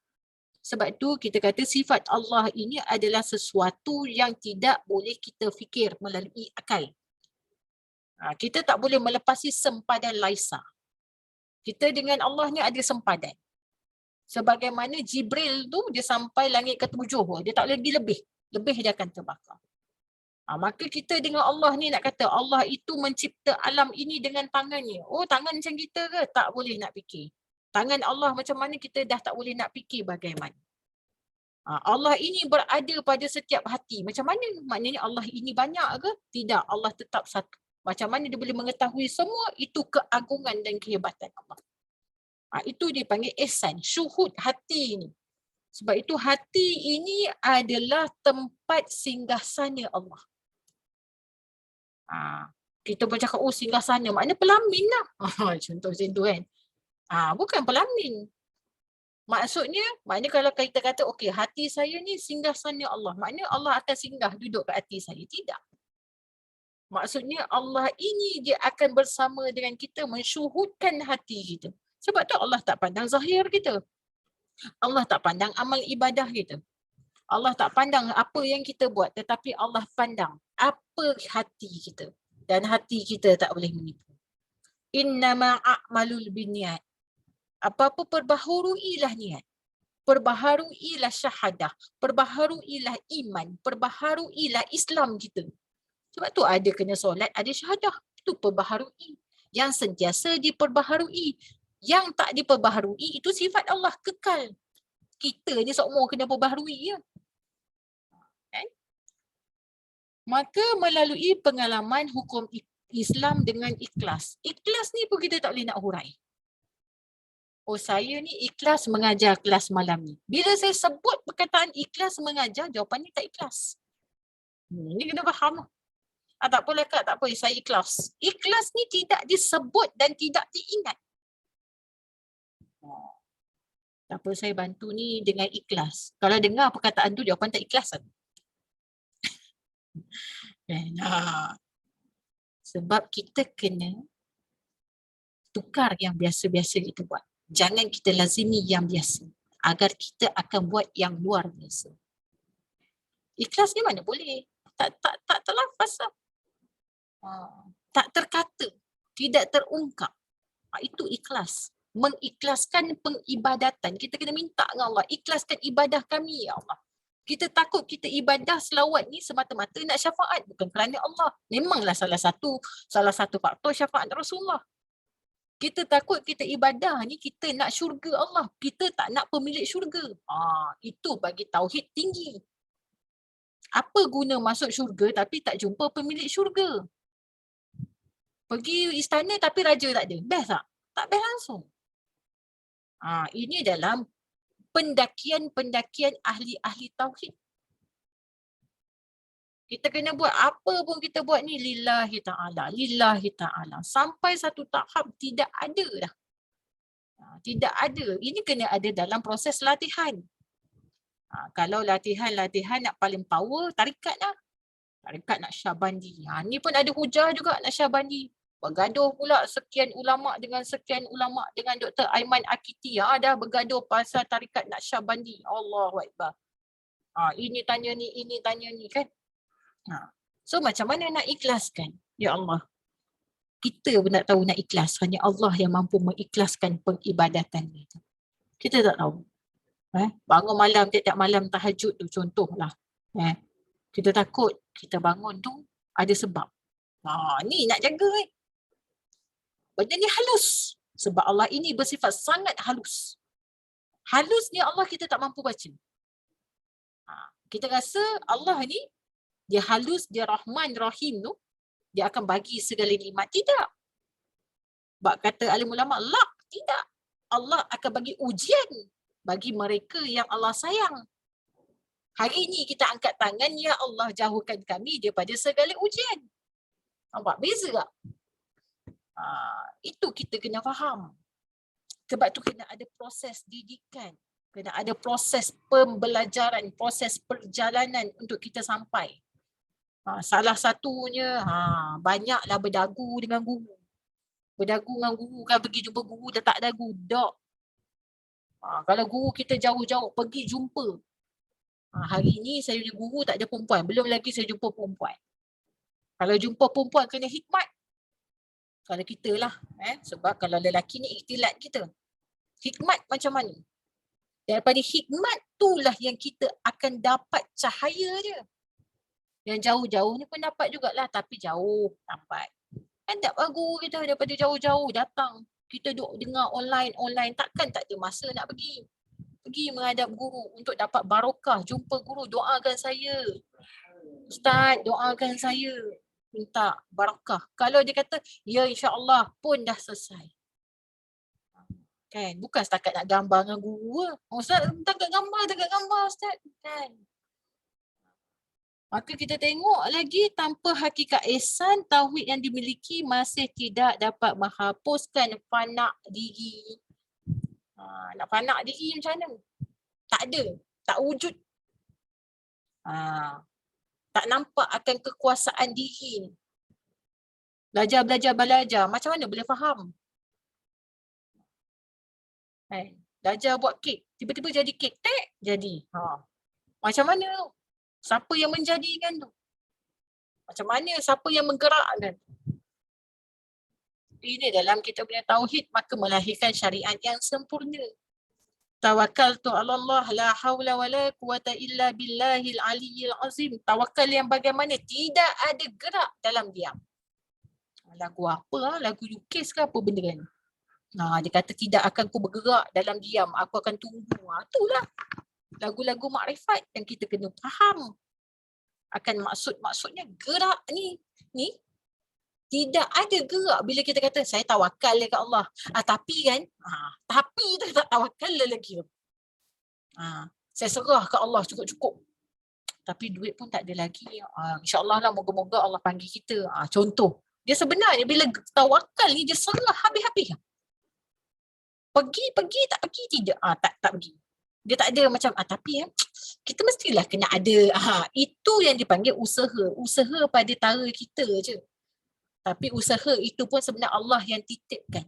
A: Sebab tu kita kata sifat Allah ini adalah sesuatu yang tidak boleh kita fikir melalui akal. Kita tak boleh melepasi sempadan laisa. Kita dengan Allah ni ada sempadan. Sebagaimana Jibril tu dia sampai langit ke-7, dia tak lagi lebih. Lebih dia akan terbakar. Maka kita dengan Allah ni nak kata Allah itu mencipta alam ini dengan tangannya. Tangan macam kita ke? Tak boleh nak fikir. Tangan Allah macam mana kita dah tak boleh nak fikir bagaimana. Allah ini berada pada setiap hati. Macam mana? Maknanya Allah ini banyak ke? Tidak. Allah tetap satu. Macam mana dia boleh mengetahui semua? Itu keagungan dan kehebatan Allah. Itu dipanggil ihsan. Syuhud hati ini. Sebab itu hati ini adalah tempat singgasana Allah. Kita bercakap, singgasana. Maknanya pelamin lah. Contoh macam tu kan. Bukan pelamin. Maknanya kalau kita kata, okey, hati saya ni singgasana Allah. Maknanya Allah akan singgah duduk kat hati saya. Tidak. Maksudnya Allah ini dia akan bersama dengan kita mensyuhudkan hati kita. Sebab tu Allah tak pandang zahir kita. Allah tak pandang amal ibadah kita. Allah tak pandang apa yang kita buat. Tetapi Allah pandang apa hati kita. Dan hati kita tak boleh menipu. Innama a'malul binniyat. Apa-apa perbaharuilah niat. Perbaharuilah syahadah. Perbaharuilah iman. Perbaharuilah Islam kita. Sebab tu ada kena solat, ada syahadah. Itu perbaharui. Yang sentiasa diperbaharui. Yang tak diperbaharui itu sifat Allah kekal. Kita ni seumur kena perbaharui ya. Maka melalui pengalaman hukum Islam dengan ikhlas. Ikhlas ni pun kita tak boleh nak hurai. Saya ni ikhlas mengajar kelas malam ni. Bila saya sebut perkataan ikhlas mengajar, jawapannya tak ikhlas. Ini kena faham. Tak boleh kak, tak apa, saya ikhlas. Ikhlas ni tidak disebut dan tidak diingat. Tak apa, saya bantu ni dengan ikhlas. Kalau dengar perkataan tu, jawapan tak ikhlas. Sebab kita kena tukar yang biasa-biasa kita buat. Jangan kita lazimi yang biasa. Agar kita akan buat yang luar biasa. Ikhlas ni mana boleh? Tak terlafaz lah. Tak terkata. Tidak terungkap. Itu ikhlas. Mengikhlaskan pengibadatan. Kita kena minta dengan Allah. Ikhlaskan ibadah kami ya Allah. Kita takut kita ibadah selawat ni semata-mata nak syafaat. Bukan kerana Allah. Memanglah salah satu faktor syafaat Rasulullah. Kita takut kita ibadah ni kita nak syurga Allah. Kita tak nak pemilik syurga. Itu bagi tauhid tinggi. Apa guna masuk syurga tapi tak jumpa pemilik syurga? Pergi istana tapi raja tak ada. Best tak? Tak best langsung. Ini dalam pendakian ahli-ahli tauhid. Kita kena buat apa pun kita buat ni lillahi ta'ala. Lillahi ta'ala. Sampai satu tahap tidak ada dah. Tidak ada. Ini kena ada dalam proses latihan. Kalau latihan nak paling power, tarikat lah. Tarikat nak Syabandi. Ni pun ada hujah juga nak Syabandi. Bergaduh pula sekian ulama dengan Dr. Aiman Akiti. Dah bergaduh pasal tarikat Naqsyabandi. Allahu Akbar. Ini tanya ni kan. So macam mana nak ikhlaskan? Ya Allah. Kita pun tak tahu nak ikhlas. Hanya Allah yang mampu mengikhlaskan peribadatan kita. Kita tak tahu. Bangun malam, tiap-tiap malam tahajud tu contohlah. Kita takut kita bangun tu ada sebab. Ni nak jaga benda ni halus. Sebab Allah ini bersifat sangat halus. Halus ni Allah kita tak mampu baca. Kita rasa Allah ni, dia halus, dia Rahman, Rahim tu, dia akan bagi segala nikmat. Tidak. Bak kata alim ulama, tidak. Allah akan bagi ujian bagi mereka yang Allah sayang. Hari ini kita angkat tangan, ya Allah jauhkan kami daripada segala ujian. Nampak beza tak? Itu kita kena faham. Sebab tu kena ada proses didikan. Kena ada proses pembelajaran, proses perjalanan untuk kita sampai. Salah satunya, banyaklah berdagu dengan guru. Berdagu dengan guru kan pergi jumpa guru dah tak dagu. Tak. Kalau guru kita jauh-jauh pergi jumpa. Hari ni saya punya guru tak ada perempuan. Belum lagi saya jumpa perempuan. Kalau jumpa perempuan kena hikmat. Kalau kita lah. Sebab kalau lelaki ni ikhtilat kita. Hikmat macam mana? Daripada hikmat itulah yang kita akan dapat cahaya dia. Yang jauh-jauh ni pun dapat jugalah. Tapi jauh dapat. Kan tak guru kita daripada jauh-jauh datang. Kita duduk dengar online. Takkan tak ada masa nak pergi. Pergi menghadap guru untuk dapat barakah. Jumpa guru, doakan saya. Ustaz, doakan saya. Minta barakah. Kalau dia kata, ya insya-Allah pun dah selesai. Kan? Bukan setakat nak gambar dengan guru. Ustaz, tak gambar Ustaz. Kan? Maka kita tengok lagi tanpa hakikat ihsan, tauhid yang dimiliki masih tidak dapat menghapuskan fana diri. Nak fana diri macam mana? Tak ada. Tak wujud. Tak nampak akan kekuasaan diri. Belajar. Macam mana boleh faham? Belajar buat kek. Tiba-tiba jadi kek. Jadi. Macam mana? Siapa yang menjadikan tu? Macam mana? Siapa yang menggerakkan? Ini dalam kita punya tauhid, maka melahirkan syariat yang sempurna. Tawakkaltu 'ala Allah la haula wala quwata illa billahil aliyyil azim. Tawakal yang bagaimana? Tidak ada gerak dalam diam. Lagu apa? Lagu UK ke apa benda kan? Dia kata tidak akan ku bergerak dalam diam. Aku akan tunggu. Itulah. Lagu-lagu makrifat yang kita kena faham akan maksudnya gerak ni tidak ada gerak bila kita kata saya tawakal dekat Allah. Tapi kan tapi tu tak tawakal lagi. Saya serah ke Allah cukup-cukup. Tapi duit pun tak ada lagi. InsyaAllah lah moga-moga Allah panggil kita. Contoh. Dia sebenarnya bila tawakal ni dia serah habis-habis. Pergi tak pergi tidak. Tak pergi. Dia tak ada macam tapi kita mestilah kena ada. Itu yang dipanggil usaha. Usaha pada tara kita je. Tapi usaha itu pun sebenarnya Allah yang titipkan.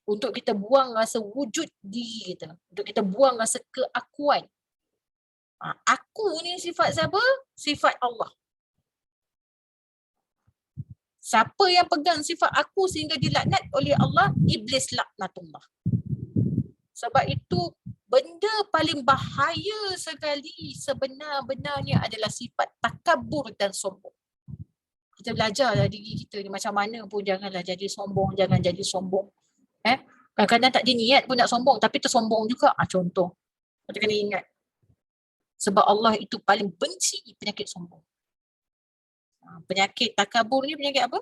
A: Untuk kita buang rasa wujud diri kita. Untuk kita buang rasa keakuan. Aku ni sifat siapa? Sifat Allah. Siapa yang pegang sifat aku sehingga dilaknat oleh Allah? Iblis laknatullah. Sebab itu benda paling bahaya sekali sebenar-benarnya adalah sifat takabur dan sombong. Kita belajarlah diri kita ni macam mana pun janganlah jadi sombong, jangan jadi sombong. Kadang-kadang tak ada niat pun nak sombong tapi tersombong juga. Contoh. Kita kena ingat. Sebab Allah itu paling benci penyakit sombong. Penyakit takabur ni penyakit apa?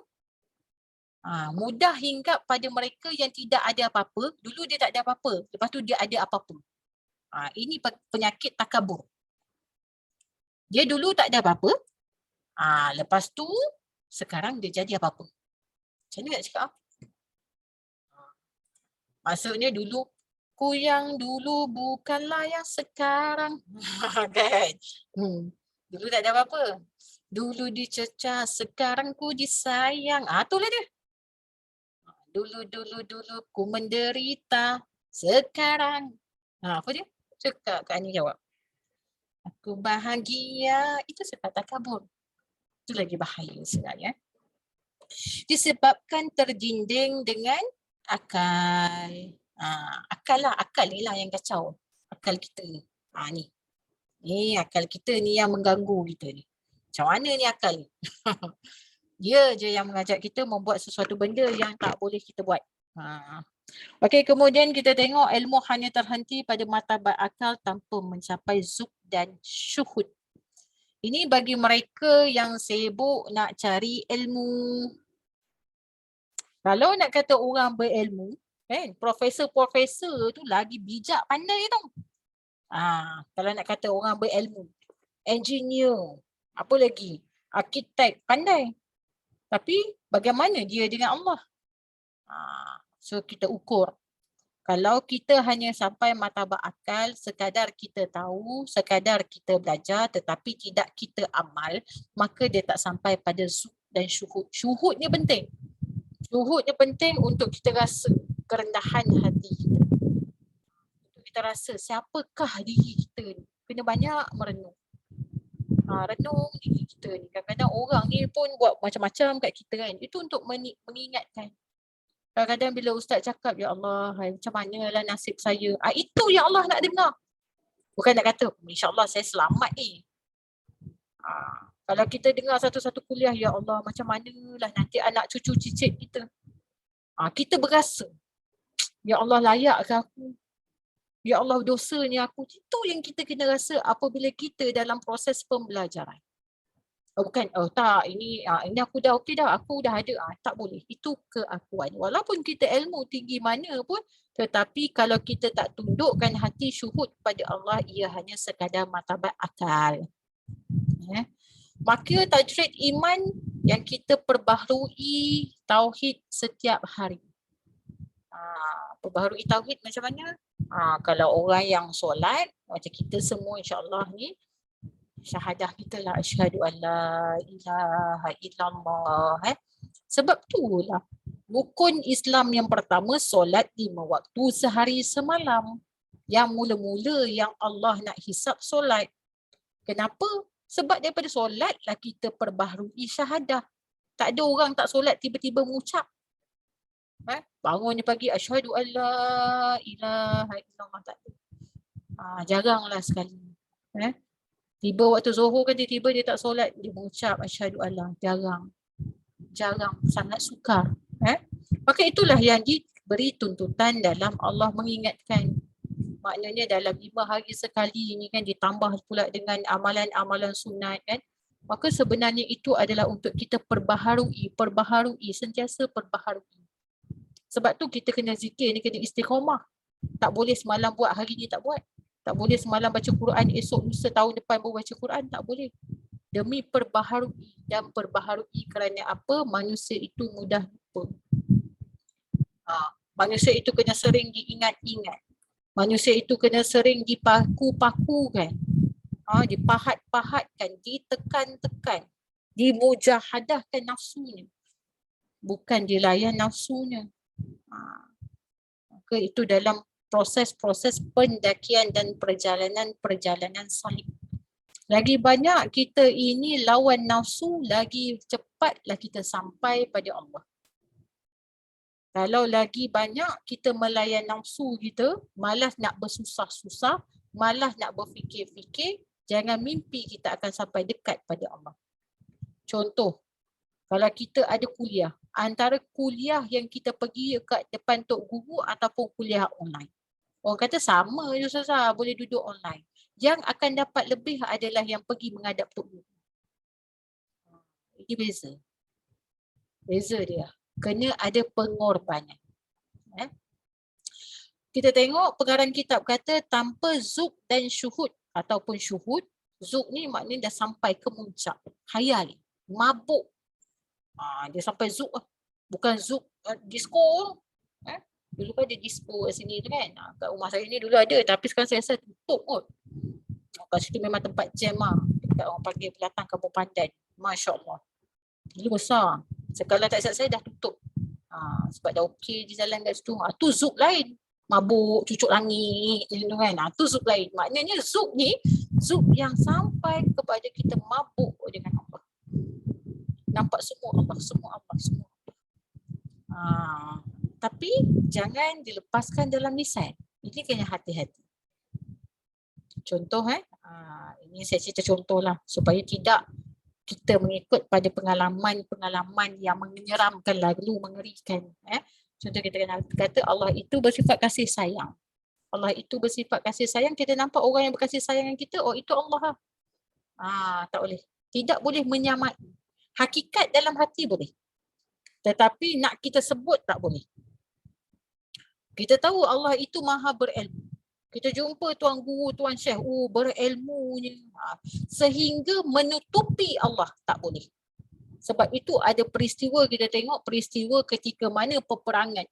A: Mudah hinggap pada mereka yang tidak ada apa-apa. Dulu dia tak ada apa-apa. Lepas tu dia ada apa-apa. Ini penyakit takabur. Dia dulu tak ada apa-apa. Lepas tu sekarang dia jadi apa-apa. Macam mana nak cakap? Maksudnya dulu, ku yang dulu bukanlah yang sekarang. Kan? Dulu tak ada apa-apa. Dulu dicerca, sekarang ku disayang. Itulah dia. Dulu ku menderita, sekarang. Apa dia? Cakap Kak Ani jawab. Aku bahagia. Itu sifat takabur. Itu lagi bahaya sebenarnya. Disebabkan terjinding dengan akal. Akal ni lah yang kacau. Akal kita ni. Ni. Ni akal kita ni yang mengganggu kita ni. Macam mana ni akal ni? Dia je yang mengajak kita membuat sesuatu benda yang tak boleh kita buat. Okey, kemudian kita tengok ilmu hanya terhenti pada martabat akal tanpa mencapai zuk dan syuhud. Ini bagi mereka yang sibuk nak cari ilmu. Kalau nak kata orang berilmu, kan, profesor-profesor tu lagi bijak pandai tu. Kalau nak kata orang berilmu, engineer, apa lagi, arkitek pandai. Tapi bagaimana dia dengan Allah? So kita ukur. Kalau kita hanya sampai martabat akal, sekadar kita tahu, sekadar kita belajar tetapi tidak kita amal, maka dia tak sampai pada zuk dan syuhud. Syuhud ni penting. Syuhud ni penting untuk kita rasa kerendahan hati kita. Untuk kita rasa siapakah diri kita ni. Kena banyak merenung. Renung diri kita ni. Kadang-kadang orang ni pun buat macam-macam kat kita kan. Itu untuk mengingatkan. Kadang-kadang bila ustaz cakap, ya Allah, macam manalah nasib saya. Itu yang Allah nak dengar. Bukan nak kata, insyaAllah saya selamat ni. Kalau kita dengar satu-satu kuliah, ya Allah, macam manalah nanti anak cucu cicit kita. Kita berasa, ya Allah layak ke aku? Ya Allah dosanya aku. Itu yang kita kena rasa apabila kita dalam proses pembelajaran. Bukan, tak, ini aku dah okey dah, aku dah ada. Tak boleh. Itu keakuan. Walaupun kita ilmu tinggi mana pun, tetapi kalau kita tak tundukkan hati syuhud pada Allah, ia hanya sekadar martabat akal. Maka tajrid iman yang kita perbaharui tauhid setiap hari. Perbaharui tauhid macam mana? Kalau orang yang solat, macam kita semua insyaAllah ni, syahadah kita lah, asyhadu an la ilaha illallah. Sebab itulah rukun Islam yang pertama, solat 5 waktu sehari semalam. Yang mula-mula yang Allah nak hisap solat. Kenapa? Sebab daripada solat lah kita perbaharui syahadah. Tak ada orang tak solat tiba-tiba mengucap. Bangunnya pagi, asyhadu an la ilaha illallah, tak ada. Jaranglah sekali. Tiba waktu Zuhur kan tiba-tiba dia tak solat, dia mengucap asyhadu alla. Jarang, sangat sukar. Maka itulah yang diberi tuntutan dalam Allah mengingatkan. Maknanya dalam 5 hari sekali ni kan, ditambah pula dengan amalan-amalan sunat kan. Maka sebenarnya itu adalah untuk kita perbaharui, sentiasa perbaharui. Sebab tu kita kena zikir ni, kena istiqamah. Tak boleh semalam buat, hari ni tak buat. Tak boleh semalam baca Quran, esok lusa tahun depan baru baca Quran. Tak boleh. Demi perbaharui. Dan perbaharui kerana apa? Manusia itu mudah lupa. Manusia itu kena sering diingat-ingat. Manusia itu kena sering dipaku-pakukan. Dipahat-pahatkan, ditekan-tekan. Dimujahadahkan nafsunya. Bukan dilayan nafsunya. Maka itu dalam proses-proses pendakian dan perjalanan salib. Lagi banyak kita ini lawan nafsu, lagi cepatlah kita sampai pada Allah. Kalau lagi banyak kita melayan nafsu kita, malas nak bersusah-susah, malas nak berfikir-fikir, jangan mimpi kita akan sampai dekat pada Allah. Contoh, kalau kita ada kuliah, antara kuliah yang kita pergi kat depan tok guru ataupun kuliah online. Orang kata sama je Ustazah, boleh duduk online. Yang akan dapat lebih adalah yang pergi menghadap tok guru. Ini beza. Beza dia. Kena ada pengorbanan. Kita tengok pengarang kitab kata tanpa zuk dan syuhud ataupun syuhud. Zuk ni maknanya dah sampai ke muncak. Khayal. Mabuk. Dia sampai zuk lah. Bukan zuk disco. Dulu kan ada disco kat sini tu kan. Kat rumah saya ni dulu ada, tapi sekarang saya rasa tutup kot. Kat situ memang tempat jam lah. Dekat orang panggil Pelatang Kampung Pandan. Masya Allah. Dulu besar. Sekarang tak silap saya dah tutup. Sebab dah okey di jalan kat situ. Tu zuk lain. Mabuk, cucuk langit tu kan. Tu zuk lain. Maknanya zuk ni zuk yang sampai kepada kita mabuk dengan Allah. Nampak semua Allah, semua Allah, semua. Tapi jangan dilepaskan dalam lisan. Ini kena hati-hati. Contoh ini saya cerita contoh lah supaya tidak kita mengikut pada pengalaman-pengalaman yang menyeramkan, lalu mengerikan. Contoh kita kata Allah itu bersifat kasih sayang. Allah itu bersifat kasih sayang, kita nampak orang yang berkasih sayang dengan kita, oh itu Allah lah. Tak boleh. Tidak boleh menyamai. Hakikat dalam hati boleh. Tetapi nak kita sebut tak boleh. Kita tahu Allah itu maha berilmu. Kita jumpa tuan guru, tuan syekh, berilmunya. Sehingga menutupi Allah tak boleh. Sebab itu ada peristiwa, kita tengok peristiwa ketika mana peperangan.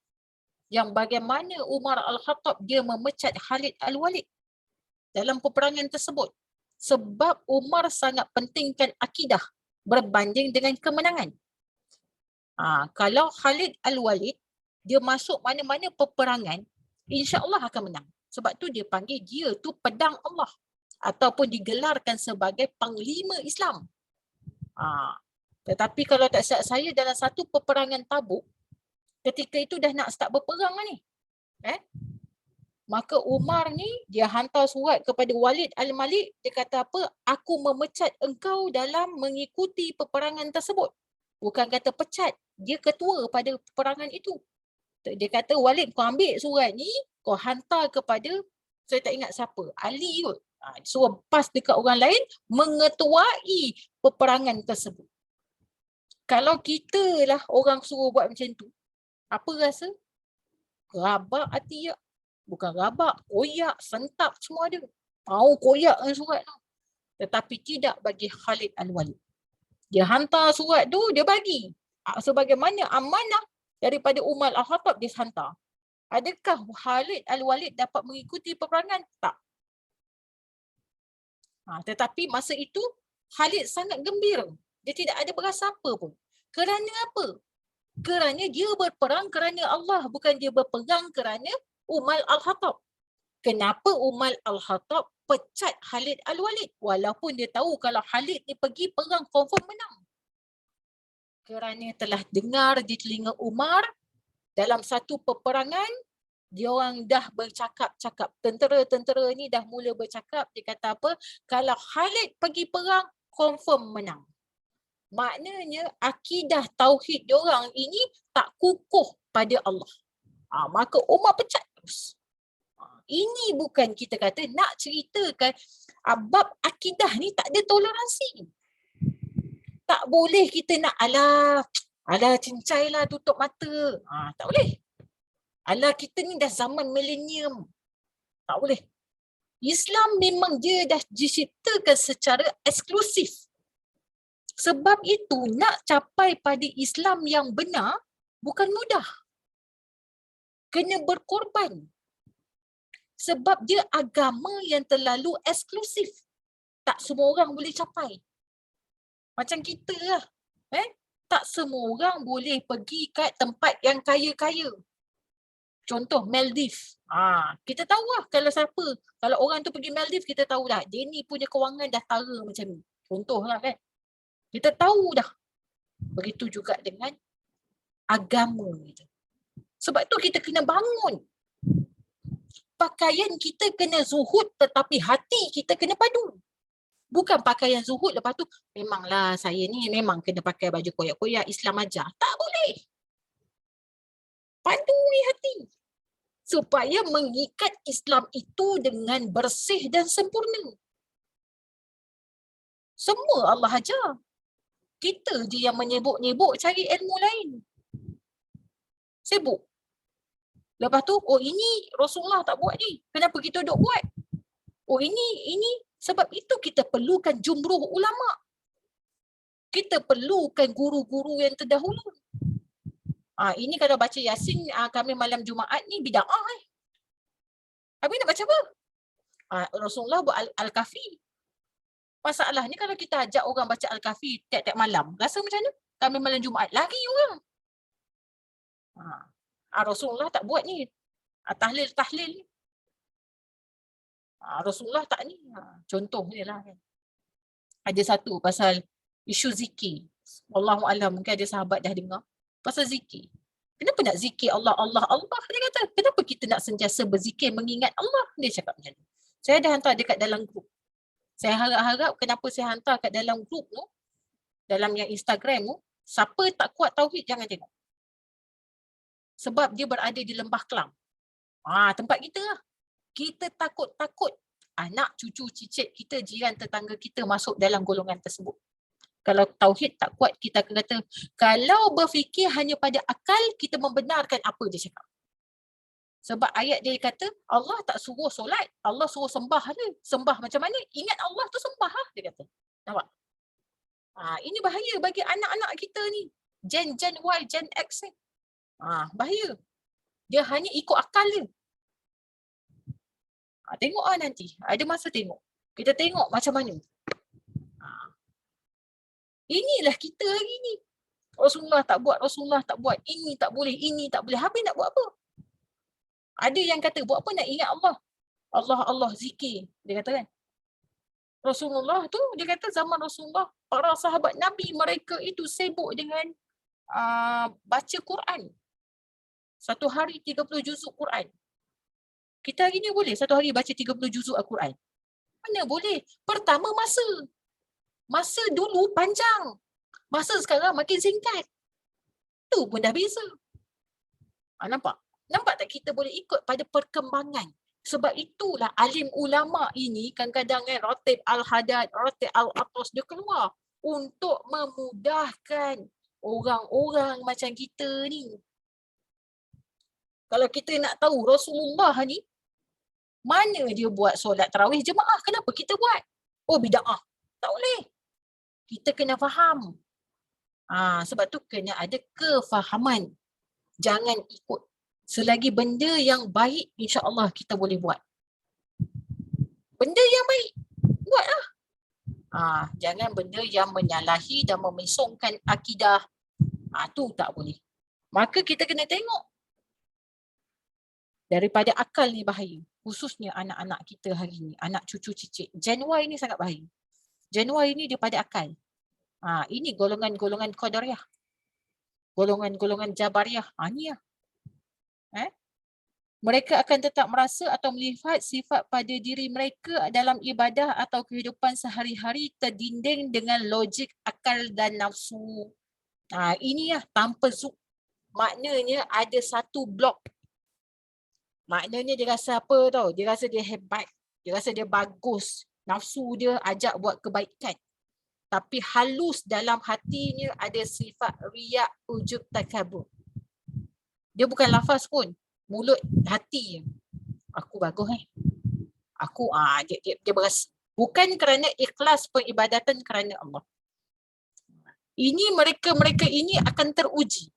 A: Yang bagaimana Umar Al-Khattab dia memecat Khalid Al-Walid dalam peperangan tersebut. Sebab Umar sangat pentingkan akidah berbanding dengan kemenangan. Kalau Khalid Al-Walid dia masuk mana-mana peperangan, insya-Allah akan menang. Sebab tu dia panggil dia tu pedang Allah ataupun digelarkan sebagai panglima Islam. Tetapi kalau tak silap saya dalam satu peperangan Tabuk, ketika itu dah nak start berperang ni. Maka Umar ni dia hantar surat kepada Walid Al-Malik, dia kata apa? Aku memecat engkau dalam mengikuti peperangan tersebut. Bukan kata pecat, dia ketua pada peperangan itu. Dia kata Walid, kau ambil surat ni, kau hantar kepada, saya tak ingat siapa, Ali kot. Suruh pas dekat orang lain mengetuai peperangan tersebut. Kalau kita lah orang suruh buat macam tu, apa rasa? Rabak hati ya. Bukan rabak, koyak, sentap semua ada. Mau koyak dengan surat tu. Tetapi tidak bagi Khalid Al-Walid. Dia hantar surat tu, dia bagi. Sebagaimana amanah daripada Umar Al-Khattab dia hantar. Adakah Khalid Al-Walid dapat mengikuti peperangan? Tak. Tetapi masa itu Khalid sangat gembira. Dia tidak ada berasa apa pun. Kerana apa? Kerana dia berperang kerana Allah. Bukan dia berperang kerana Umar Al-Khattab. Kenapa Umar Al-Khattab pecat Khalid Al-Walid? Walaupun dia tahu kalau Khalid ni pergi perang confirm menang. Kerana telah dengar di telinga Umar dalam satu peperangan, dia orang dah bercakap-cakap. Tentera-tentera ni dah mula bercakap. Dia kata apa? Kalau Khalid pergi perang, confirm menang. Maknanya akidah tauhid dia orang ini tak kukuh pada Allah. Maka Umar pecat terus. Ini bukan kita kata nak ceritakan bab akidah ni tak ada toleransi. Tak boleh kita nak alah cincailah tutup mata. Tak boleh. Alah kita ni dah zaman milenium. Tak boleh. Islam memang dia dah diciptakan secara eksklusif. Sebab itu nak capai pada Islam yang benar bukan mudah. Kena berkorban. Sebab dia agama yang terlalu eksklusif. Tak semua orang boleh capai. Macam kita lah. Tak semua orang boleh pergi kat tempat yang kaya-kaya. Contoh Maldives. Kita tahu lah kalau siapa. Kalau orang tu pergi Maldives, kita tahu dah. Dia ni punya kewangan dah tara macam ni. Contoh lah kan. Kita tahu dah. Begitu juga dengan agama kita. Sebab tu kita kena bangun. Pakaian kita kena zuhud tetapi hati kita kena padu. Bukan pakaian zuhud lepas tu memanglah saya ni memang kena pakai baju koyak-koyak Islam ajar. Tak boleh. Padui hati. Supaya mengikat Islam itu dengan bersih dan sempurna. Semua Allah ajar. Kita je yang menyibuk-nyibuk cari ilmu lain. Sibuk. Lepas tu, ini Rasulullah tak buat ni. Kenapa kita duk buat? Ini. Sebab itu kita perlukan jumruh ulama. Kita perlukan guru-guru yang terdahulu. Ini kalau baca Yasin kami malam Jumaat ni bida'ah. Habis nak baca apa? Rasulullah buat Al-Kafi. Masalahnya kalau kita ajak orang baca Al-Kafi tiap-tiap malam, rasa macam mana? Kami malam Jumaat, lari orang. Rasulullah tak buat ni. Tahlil ni. Rasulullah tak ni. Contoh ni lah kan. Ada satu pasal isu zikir. Wallahualam, mungkin ada sahabat dah dengar. Pasal zikir. Kenapa nak zikir Allah, Allah, Allah? Dia kata, kenapa kita nak sentiasa berzikir mengingat Allah? Dia cakap macam tu. Saya dah hantar dekat dalam grup. Saya harap-harap kenapa saya hantar kat dalam grup tu, dalam yang Instagram tu, siapa tak kuat tauhid jangan tengok. Sebab dia berada di Lembah Kelang. Tempat kita lah. Kita takut-takut anak, cucu, cicit kita, jiran, tetangga kita masuk dalam golongan tersebut. Kalau tauhid tak kuat, kita akan kata, kalau berfikir hanya pada akal, kita membenarkan apa dia cakap. Sebab ayat dia kata, Allah tak suruh solat, Allah suruh sembah dia. Sembah macam mana? Ingat Allah tu sembah lah, dia kata. Nampak? Ini bahaya bagi anak-anak kita ni. Gen Y, Gen X ni. Bahaya. Dia hanya ikut akal dia. Tengok nanti. Ada masa tengok. Kita tengok macam mana. Inilah kita hari ni. Rasulullah tak buat, Rasulullah tak buat. Ini tak boleh, ini tak boleh. Habis nak buat apa? Ada yang kata, buat apa nak ingat Allah? Allah, Allah, zikir. Dia kata kan. Rasulullah tu, dia kata zaman Rasulullah, para sahabat Nabi mereka itu sibuk dengan baca Quran. Satu hari 30 juzuk Quran. Kita hari ni boleh satu hari baca 30 juzuk Al-Quran? Mana boleh? Pertama masa. Masa dulu panjang. Masa sekarang makin singkat. Tu pun dah beza. Nampak? Nampak tak kita boleh ikut pada perkembangan? Sebab itulah alim ulama ini kadang-kadang Ratib Al-Hadad, Ratib Al-Atas dia keluar untuk memudahkan orang-orang macam kita ni. Kalau kita nak tahu Rasulullah ni, mana dia buat solat tarawih jemaah? Kenapa kita buat? Oh, bida'ah. Tak boleh. Kita kena faham. Sebab tu kena ada kefahaman. Jangan ikut. Selagi benda yang baik, insya-Allah kita boleh buat. Benda yang baik, buatlah. Jangan benda yang menyalahi dan memesongkan akidah. Tu tak boleh. Maka kita kena tengok. Daripada akal ni bahaya. Khususnya anak-anak kita hari ni. Anak cucu cicit. Gen Y ni sangat bahaya. Gen Y ni dia pada akal. Ini golongan-golongan Qadariyah. Golongan-golongan Jabariyah. Ni lah. Mereka akan tetap merasa atau melihat sifat pada diri mereka dalam ibadah atau kehidupan sehari-hari terdinding dengan logik, akal dan nafsu. Ini lah tanpa zuk. Maknanya ada satu blok. Maknanya dia rasa apa tau? Dia rasa dia hebat. Dia rasa dia bagus. Nafsu dia ajak buat kebaikan. Tapi halus dalam hatinya ada sifat riak, ujub, takabur. Dia bukan lafaz pun. Mulut, hati. Aku bagus Aku, dia berasa. Bukan kerana ikhlas peribadatan kerana Allah. Ini mereka ini akan teruji.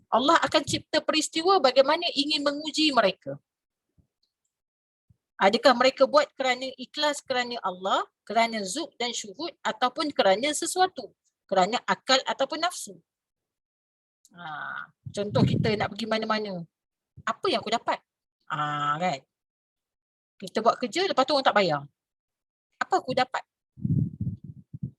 A: Allah akan cipta peristiwa bagaimana ingin menguji mereka. Adakah mereka buat kerana ikhlas kerana Allah, kerana zuk dan syuhud ataupun kerana sesuatu, kerana akal ataupun nafsu. Contoh kita nak pergi mana-mana. Apa yang aku dapat? Kan? Kita buat kerja, lepas tu orang tak bayar. Apa aku dapat?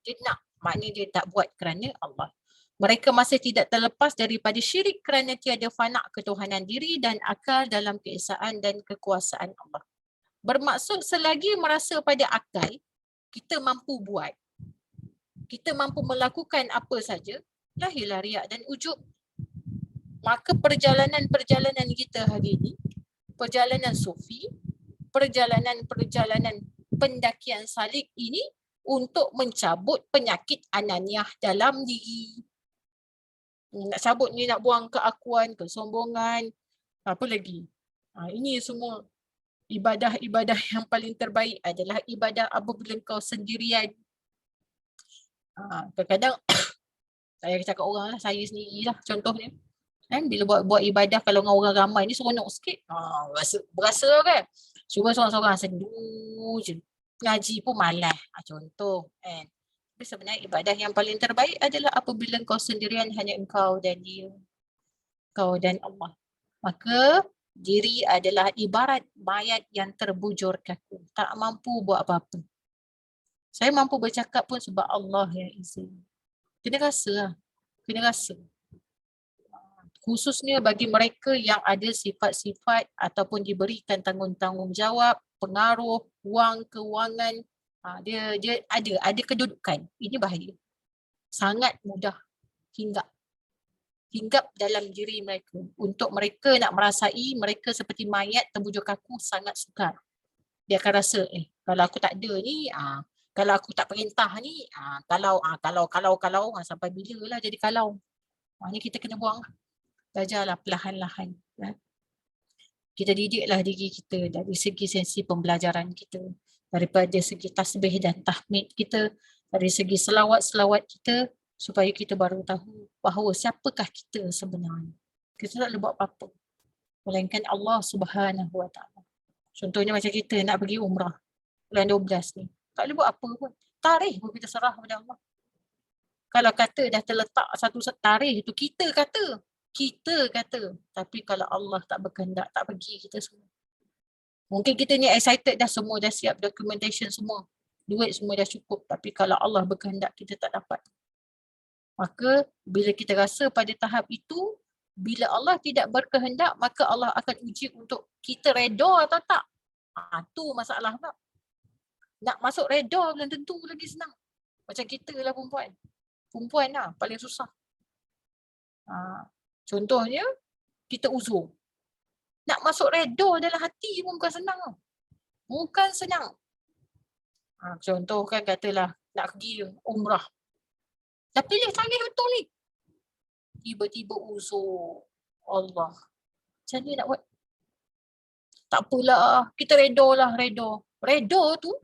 A: Dia nak, maknanya dia tak buat kerana Allah. Mereka masih tidak terlepas daripada syirik kerana tiada fana ketuhanan diri dan akal dalam keesaan dan kekuasaan Allah. Bermaksud selagi merasa pada akal, kita mampu buat. Kita mampu melakukan apa saja, lahirlah riak dan ujub. Maka perjalanan-perjalanan kita hari ini, perjalanan sufi, perjalanan-perjalanan pendakian salik ini untuk mencabut penyakit ananiah dalam diri. Nak cabut ni, nak buang keakuan, kesombongan, apa lagi? Ini semua ibadah-ibadah yang paling terbaik adalah ibadah apabila kau sendirian. Kadang-kadang saya cakap orang lah, saya sendirilah contohnya. Bila buat ibadah kalau dengan orang ramai ni seronok sikit. Berasa kan? Cuma seorang-seorang sendu je. Ngaji pun malas. Contoh kan. Tapi sebenarnya ibadah yang paling terbaik adalah apabila kau sendirian, hanya engkau dan dia. kau dan Allah. Maka diri adalah ibarat mayat yang terbujur kaku, tak mampu buat apa-apa. Saya mampu bercakap pun sebab Allah yang izin. Kena rasa lah. Kena rasa. Khususnya bagi mereka yang ada sifat-sifat ataupun diberikan tanggungjawab, pengaruh, wang, kewangan, dia ada kedudukan. Ini bahaya. Sangat mudah hinggap dalam diri mereka. Untuk mereka nak merasai mereka seperti mayat terbujur kaku sangat sukar. Dia akan rasa kalau aku tak ada ni, kalau aku tak perintah ni, kalau sampai bila lah jadi kalau. Ni kita kena buang. Belajarlah perlahan-lahan. Kita didiklah diri kita dari segi sensi pembelajaran kita, daripada segi tasbih dan tahmid kita, dari segi selawat-selawat kita, supaya kita baru tahu bahawa siapakah kita sebenarnya. Kita tak boleh buat apa-apa melainkan Allah Subhanahu Wa Taala. Contohnya macam kita nak pergi umrah bulan 12 ni, tak boleh buat apa pun. Tarikh pun kita serah kepada Allah. Kalau kata dah terletak satu tarikh itu, kita kata. Tapi kalau Allah tak berkehendak, tak pergi kita semua. Mungkin kita ni excited dah, semua dah siap, documentation semua, duit semua dah cukup, tapi kalau Allah berkehendak kita tak dapat. Maka bila kita rasa pada tahap itu, bila Allah tidak berkehendak, maka Allah akan uji untuk kita reda atau tak. Tu masalah tak. Nak masuk reda belum tentu lagi senang. Macam kita lah perempuan. Perempuan lah paling susah. Contohnya, kita uzur. Nak masuk reda dalam hati pun bukan senang. Bukan senang. Contoh kan katalah nak pergi umrah. Dah pilih tarikh betul ni. Tiba-tiba uzur. Allah. Macam mana nak buat? Tak apalah. Kita reda lah, reda. Reda tu,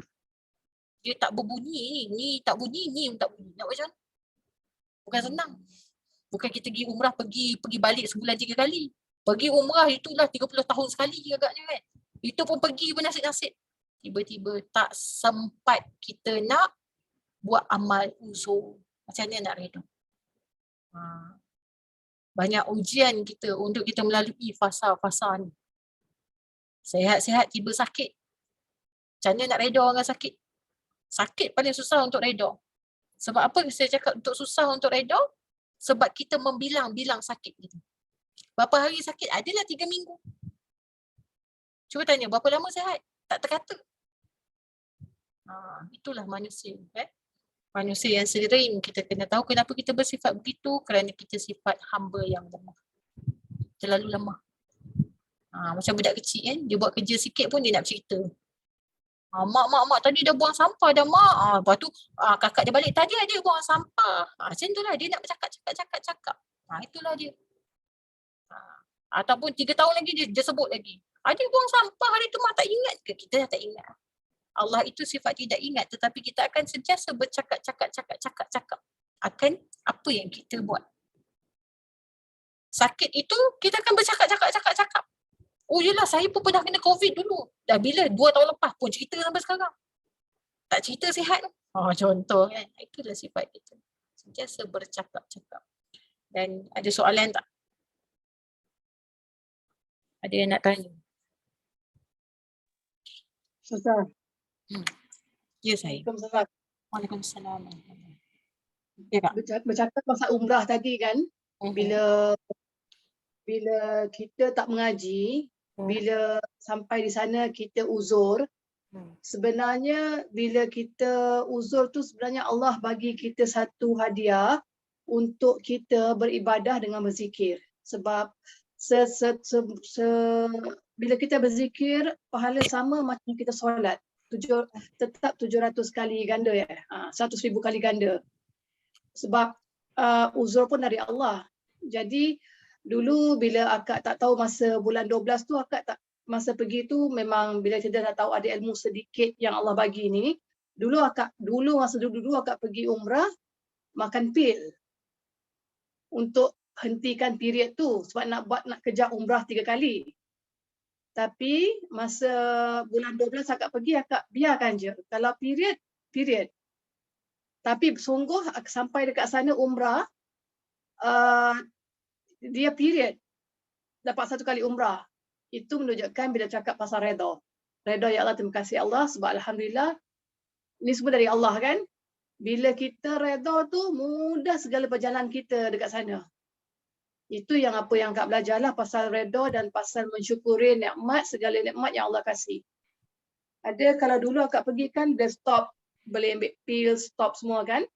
A: dia tak berbunyi. Ni tak bunyi, ni tak bunyi. Nak buat macam mana? Bukan senang. Bukan kita pergi umrah, pergi balik sebulan 3 kali. Pergi umrah itulah 30 tahun sekali agaknya kan. Itu pun pergi bernasib-nasib. Tiba-tiba tak sempat kita nak buat amal uzur. Macam mana nak reda? Banyak ujian kita untuk kita melalui fasa-fasa ni. Sehat-sehat tiba sakit. Macam mana nak reda dengan sakit? Sakit paling susah untuk reda. Sebab apa saya cakap untuk susah untuk reda? Sebab kita membilang-bilang sakit kita. Berapa hari sakit? Adalah 3 minggu. Cuba tanya, berapa lama sihat? Tak terkata. Itulah manusia. Manusia yang sering kita kena tahu kenapa kita bersifat begitu, kerana kita sifat hamba yang lemah. Terlalu lemah. Macam budak kecil kan, dia buat kerja sikit pun dia nak cerita. Mak tadi dah buang sampah dah mak. Lepas tu kakak dia balik, tadi ada buang sampah. Macam tu lah, dia nak bercakap. Itulah dia. Ataupun 3 tahun lagi dia sebut lagi. Ada buang sampah hari tu mak tak ingat ke? Kita dah tak ingat. Allah itu sifat tidak ingat, tetapi kita akan sentiasa bercakap akan apa yang kita buat. Sakit itu kita akan bercakap. Oh yelah, saya pun pernah kena COVID dulu. Dah bila? 2 tahun lepas pun cerita sampai sekarang. Tak cerita sihat. Contoh kan. Itulah sifat kita. Sentiasa bercakap. Dan ada soalan tak? Ada yang nak tanya?
B: Ustaz.
A: Ya saya. Waalaikumsalam.
B: Ya, bercakap pasal umrah tadi kan. Bila kita tak mengaji, bila sampai di sana kita uzur, sebenarnya bila kita uzur tu sebenarnya Allah bagi kita satu hadiah untuk kita beribadah dengan berzikir. Sebab bila kita berzikir, pahala sama macam kita solat. Tetap 700 kali ganda 100,000 kali ganda. Sebab uzur pun dari Allah. Jadi dulu bila akak tak tahu masa bulan 12 tu, akak tak, masa pergi tu memang bila kita dah tahu ada ilmu sedikit yang Allah bagi ni, masa dulu akak pergi umrah makan pil untuk hentikan period tu sebab nak kejar umrah 3 kali. Tapi masa bulan 12 akak pergi, akak biarkan je. Kalau period. Tapi sungguh sampai dekat sana umrah, dia period. dapat 1 kali umrah. Itu menunjukkan bila cakap pasal redha. Redha, ya Allah, terima kasih Allah sebab alhamdulillah ni semua dari Allah kan. Bila kita redha tu mudah segala perjalanan kita dekat sana. Itu yang apa yang Kak belajarlah pasal redha dan pasal mensyukuri nikmat, segala nikmat yang Allah kasih. Ada kalau dulu akak pergi kan dia stop, boleh ambil pil, stop semua kan.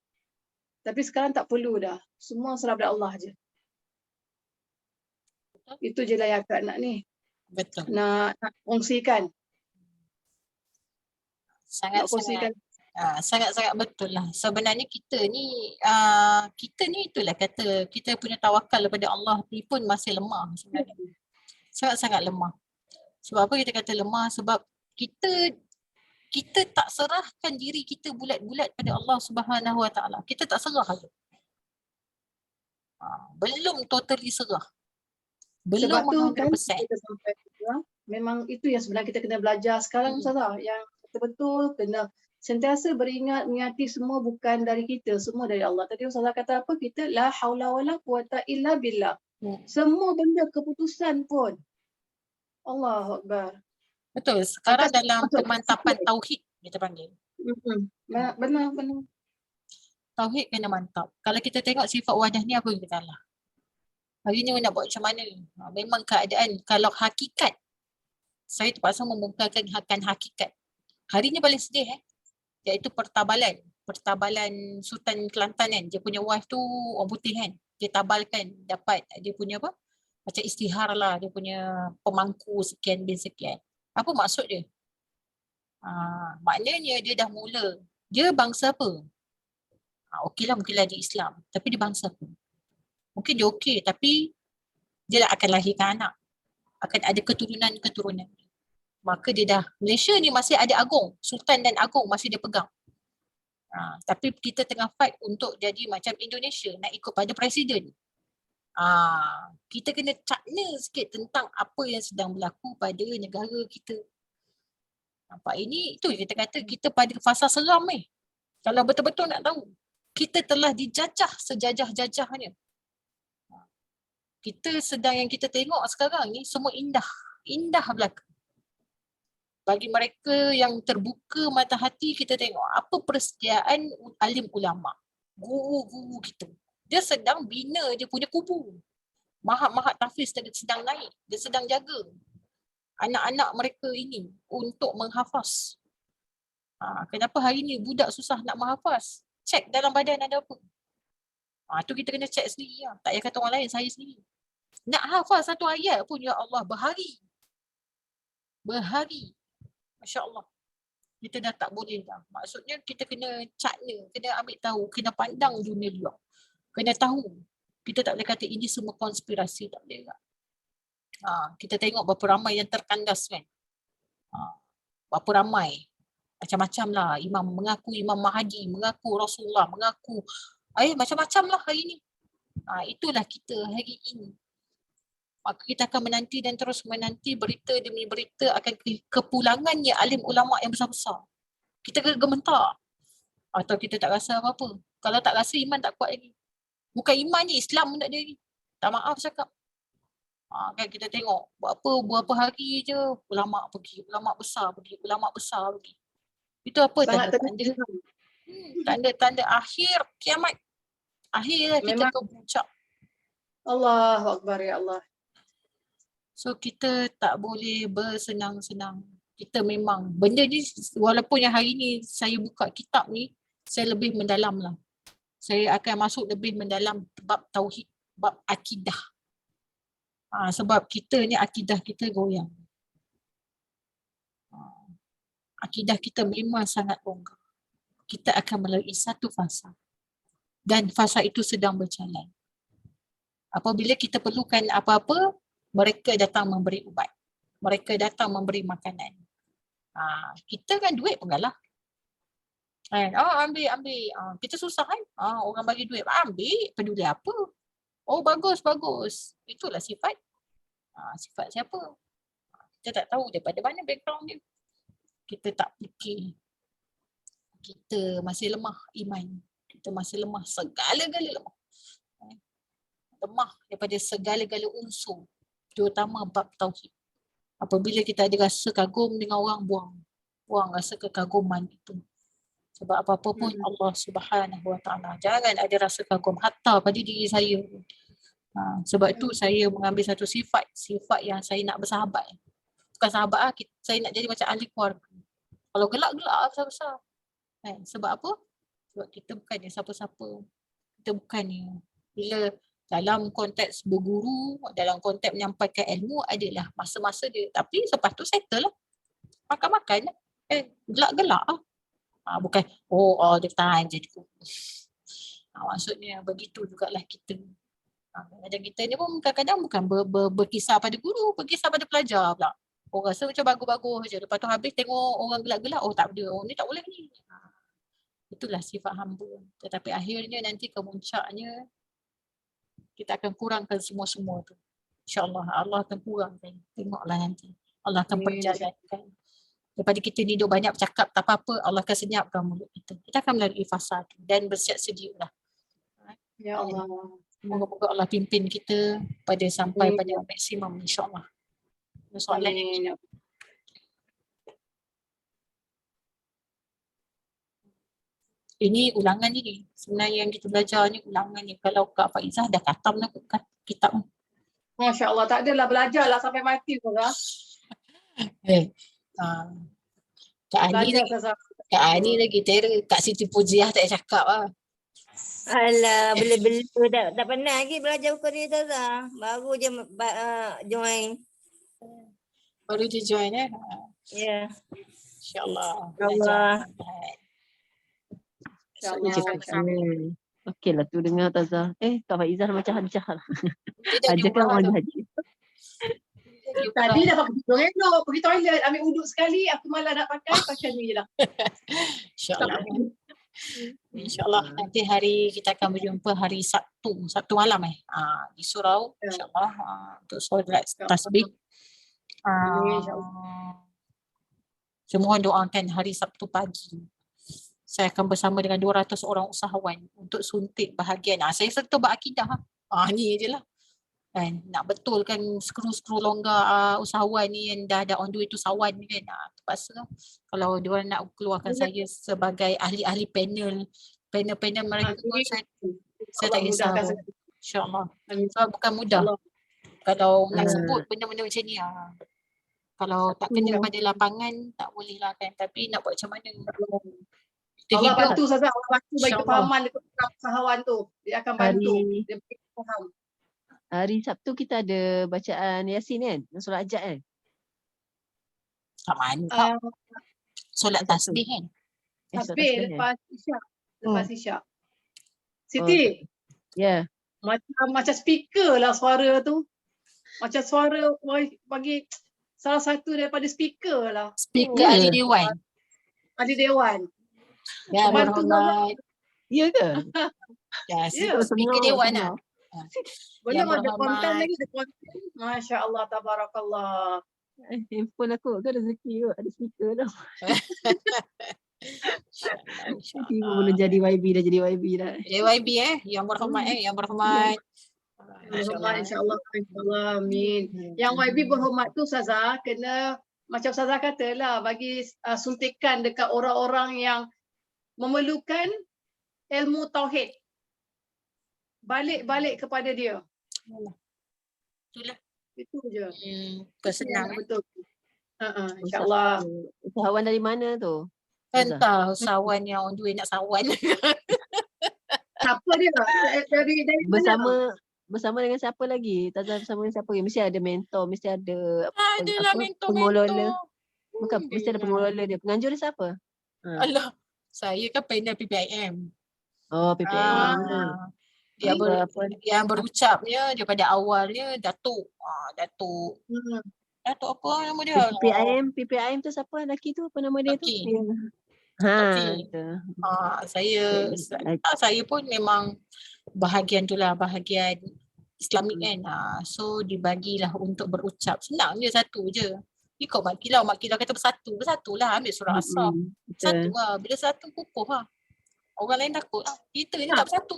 B: Tapi sekarang tak perlu dah. Semua serah pada Allah je. Itu je lah yang akak nak ni.
A: Betul.
B: Nak kongsikan. Nak
A: Sangat-sangat
B: kongsikan.
A: sangat-sangat betul lah. Sebenarnya kita ni itulah kata kita punya tawakal kepada Allah ni pun masih lemah sebenarnya. Sangat-sangat lemah. Sebab apa kita kata lemah? Sebab kita tak serahkan diri kita bulat-bulat pada Allah Subhanahu Wa Taala. Kita tak serah aja. Belum totally serah. Belum
B: Sebab tu kan
A: 100%.
B: kita sampai memang itu yang sebenarnya kita kena belajar sekarang Ustazah. Yang betul-betul kena sentiasa beringat, mengingati semua bukan dari kita, semua dari Allah. Tadi Ustazah kata apa? Kita la haula wala quwata illa billah. Semua benda keputusan pun Allahu Akbar.
A: Betul. Sekarang
B: Akak
A: dalam
B: masuk
A: pemantapan tauhid kita panggil.
B: Benar.
A: Tauhid kena mantap. Kalau kita tengok sifat wadah ni apa yang kita kalah. Hari ni nak buat macam mana? Memang keadaan. Kalau hakikat, saya terpaksa membongkarkan hakikat. Hari ni paling sedih iaitu pertabalan. Pertabalan Sultan Kelantan kan. Dia punya wife tu orang putih kan. Dia tabalkan dapat dia punya apa? Macam istihar lah. Dia punya pemangku sekian bin sekian. Apa maksud dia? Maknanya dia dah mula. Dia bangsa apa? Okeylah mungkinlah dia Islam. Tapi dia bangsa apa? Mungkin dia okey tapi dia akan lahirkan anak. Akan ada keturunan-keturunan. Maka dia dah, Malaysia ni masih ada agung. Sultan dan agung masih dia pegang. Tapi kita tengah fight untuk jadi macam Indonesia. Nak ikut pada presiden. Kita kena cakna sikit tentang apa yang sedang berlaku pada negara kita. Nampak ini, itu kita kata kita pada fasa seram Kalau betul-betul nak tahu. Kita telah dijajah sejajah-jajahnya. Yang kita tengok sekarang ni semua indah. Indah belaka. Bagi mereka yang terbuka mata hati, kita tengok apa persediaan alim ulama. Guru-guru kita. Dia sedang bina dia punya kubu. Mahat-mahat tahfiz sedang naik. Dia sedang jaga anak-anak mereka ini untuk menghafaz. Kenapa hari ni budak susah nak menghafaz? Cek dalam badan ada apa. Tu kita kena cek sendiri. Tak payah kata orang lain, saya sendiri. Nak hafaz satu ayat pun, ya Allah, berhari. Masya Allah. Kita dah tak boleh dah. Maksudnya kita kena cakna, kena ambil tahu, kena pandang dunia luar. Kena tahu. Kita tak boleh kata ini semua konspirasi, tak boleh tak. Kita tengok berapa ramai yang terkandas kan. Berapa ramai. Macam-macam lah. Imam Mahdi, mengaku Rasulullah, mengaku. Macam-macam lah hari ni. Itulah kita hari ini. Maka kita akan menanti dan terus menanti berita demi berita akan kepulangannya alim ulama yang besar-besar. Kita gementar. Atau kita tak rasa apa-apa. Kalau tak rasa, iman tak kuat lagi. Bukan iman ni, Islam pun tak ada lagi. Tak maaf cakap. Kan kita tengok berapa hari je ulama pergi, ulama besar pergi. Itu apa tanda-tanda? Tanda-tanda akhir kiamat. Akhirlah kita ke puncak.
B: Allahu Akbar, ya Allah.
A: So kita tak boleh bersenang-senang. Kita memang, benda ni walaupun yang hari ni saya buka kitab ni, saya lebih mendalam lah. Saya akan masuk lebih mendalam bab tauhid, bab akidah. Sebab kita ni akidah kita goyang. Akidah kita memang sangat longgar. Kita akan melalui satu fasa. Dan fasa itu sedang berjalan. Apabila kita perlukan apa-apa, mereka datang memberi ubat. Mereka datang memberi makanan. Kita kan duit pun galah. Ambil. Kita susah kan? Orang bagi duit. Ambil, peduli apa? Bagus. Itulah sifat. Sifat siapa? Kita tak tahu daripada mana background dia. Kita tak fikir. Kita masih lemah iman. Kita masih lemah segala-gala lemah. Lemah daripada segala-gala unsur. terutama bab tauhid. Apabila kita ada rasa kagum dengan orang, buang rasa kekaguman itu. Sebab apa-apa pun Allah Subhanahu Wa Taala. Jangan ada rasa kagum hatta pada diri saya. Sebab itu saya mengambil satu sifat yang saya nak bersahabat. Bukan sahabat lah, saya nak jadi macam ahli keluarga. Kalau gelak-gelak besar-besar. Sebab apa? Sebab kita bukannya siapa-siapa. Kita bukannya. Bila dalam konteks berguru, dalam konteks menyampaikan ilmu adalah masa-masa dia. Tapi lepas tu settle lah. Makan-makan lah. Gelak-gelak lah. Bukan, all the time jadi guru. Maksudnya begitu jugalah kita. Macam kita ni pun kadang-kadang bukan berkisar pada guru, berkisar pada pelajar pula. Orang rasa macam bagus-bagus je. Lepas tu habis tengok orang gelak-gelak, tak ada. Ni tak boleh ni. Itulah sifat hamba. Tetapi akhirnya nanti kemuncaknya kita akan kurangkan semua-semua tu. InsyaAllah Allah akan kurangkan. Tengoklah nanti. Allah akan perjalankan. Daripada kita ni duk banyak bercakap tak apa-apa, Allah akan senyapkan mulut kita. Kita akan melalui fasa tu dan bersiap sedialah.
B: Ya Allah.
A: Moga-moga Allah pimpin kita sampai pada maksimum insya-Allah. Soalan
B: Amin.
A: Ini ulangan ni. Sebenarnya yang kita belajar ni ulangan ni. Kalau Kak Faizah dah khatam lah kitab ni.
B: Masya Allah, tak adalah belajar lah sampai mati pun lah.
A: Kak Ani lagi terror. Kak Siti Pujiah tak cakap lah.
C: Alah, bela-bela tak pernah lagi belajar buku dia Ustazah. Baru je join.
A: Baru je join
C: Ya.
A: InsyaAllah.
C: Allah.
D: Okey lah tu dengar Tazah. Kak Faizah macam Hajah lah. Hajah kan orang haji.
B: Tadi dah pakai tudung elok, pergi toilet, ambil uduk sekali, aku malah nak pakai ni je lah.
A: InsyaAllah. InsyaAllah nanti kita akan berjumpa hari Sabtu malam di surau insyaAllah untuk solat tasbih. Semua doakan hari Sabtu pagi. Saya akan bersama dengan 200 orang usahawan untuk suntik bahagian. Saya serta berakidah. Ni je lah. Kan nak betulkan skru-skru longgar usahawan ni yang dah on the way to sawan ni kan. Terpaksa kalau diorang nak keluarkan saya sebagai ahli-ahli panel mereka saya tak kisah. InsyaAllah. Sebab bukan mudah. Kalau nak sebut benda-benda macam ni kalau tak kena pada lapangan tak boleh lah kan. Tapi nak buat macam mana?
B: Allah bantu Ustazah, Allah bantu bagi kefahaman dekat usahawan tu. Dia akan bantu. Dia bagi faham.
D: Hari Sabtu kita ada bacaan Yasin kan? Solat Hajat kan?
A: Tak mana. Solat tasbih kan?
B: Tasbih lepas Isyak. Lepas Isyak. Siti.
D: Ya.
B: Macam speaker lah suara tu. Macam suara bagi salah satu daripada speaker lah.
A: Speaker ahli dewan.
B: Ahli dewan.
A: Ya, berhormat.
D: Ya ke?
A: Ya, speaker dewan lah.
B: Belum ada konten lagi, ada konten. Masya Allah, tabarakallah.
D: Handphone aku kan rezeki kot, ada speaker tau. Tiba boleh jadi YB dah jadi YB dah.
A: YB yang berhormat yang berhormat.
B: InsyaAllah, amin. Yang YB berhormat tu Ustazah, kena macam Ustazah kata lah, bagi suntikan dekat orang-orang yang memerlukan ilmu tauhid. Balik kepada dia.
A: Itulah.
B: Itu je.
A: Kesenang.
B: Betul. InsyaAllah.
D: Usahawan dari mana tu?
A: Entah usahawan yang on the way nak sawan.
B: Siapa dia? Dari
D: Bersama dengan siapa lagi? Tazah bersama dengan siapa lagi? Mesti ada mentor, mesti ada
A: Adalah mentor.
D: Bukan, mesti ada pengelola dia. Penganjur dia siapa?
A: Allah. Saya kan panel PPIM.
D: Oh, PPM.
A: Yang berucapnya daripada awalnya Datuk. Datuk apa nama dia?
D: PPIM tu siapa? Lelaki tu apa nama dia tu?
A: Saya pun memang bahagian Islamik kan. So dibagilah untuk berucap. Senang je, satu je. Ikut Mak Kilau kata bersatulah ambil surah Asr. Satu lah. Bila satu kukuh lah. Orang lain takut lah. Kita ni tak bersatu.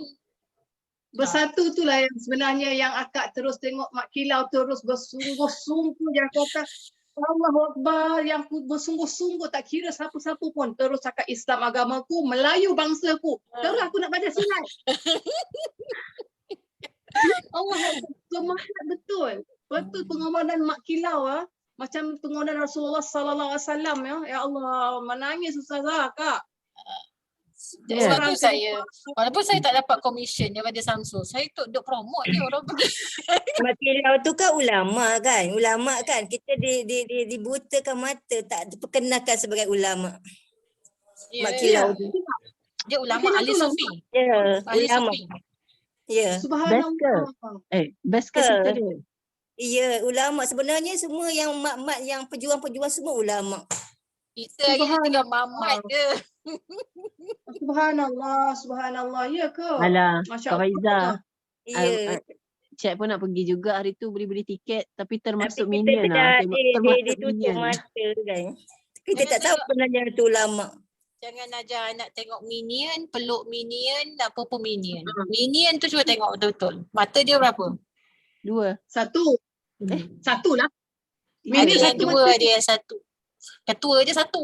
B: Bersatu itulah yang sebenarnya yang akak terus tengok Mak Kilau terus bersungguh-sungguh yang kata Allahu Akbar, yang bersungguh-sungguh tak kira siapa-siapa pun terus cakap Islam agamaku, Melayu bangsaku. Terus aku nak baca silat. Allah Akbar, semangat betul. Betul pengorbanan Mak Kilau macam pengorbanan Rasulullah sallallahu alaihi wasallam ya. Ya Allah, menangis Ustazah Kak.
A: Sebab
B: Orang
A: tu saya, walaupun saya tak dapat komisen daripada Samsul, saya duk promote je orang pergi.
C: Mak Kilau tu kan ulama kan. Ulama kan. Kita dibutakan mata, tak diperkenalkan sebagai ulama. Mak Kilau tu.
A: Dia ulama
B: Kilau
A: ahli
B: tu ulama.
A: sufi.
C: Ya,
A: Ahli
C: ulama.
A: sufi.
C: Ya.
B: Subhanallah.
D: Best ke cerita dia?
C: Ya, ulama. Sebenarnya semua yang mak-mak yang pejuang-pejuang semua ulama.
A: Kita hari ni tengah mamat je.
B: Subhanallah, subhanallah. Ya ke?
D: Alah,
B: Masya
D: Kak Faiza.
C: Ya.
D: Cik pun nak pergi juga hari tu beli tidak, tapi termasuk
C: Tapi kita
D: minion lah. Termasuk
C: ditutup
D: minion.
C: mata kan. Kita
A: Jangan
C: tak tahu sebenarnya itu ulama.
A: Jangan ajar anak tengok minion, peluk minion, apa-apa minion. Minion tu cuba tengok betul-betul. Mata dia berapa?
D: 2.
B: Satu. Satu lah.
A: Ada
B: Minion
A: yang
B: satu
A: dua,
B: mata.
A: ada yang satu. Ketua je satu.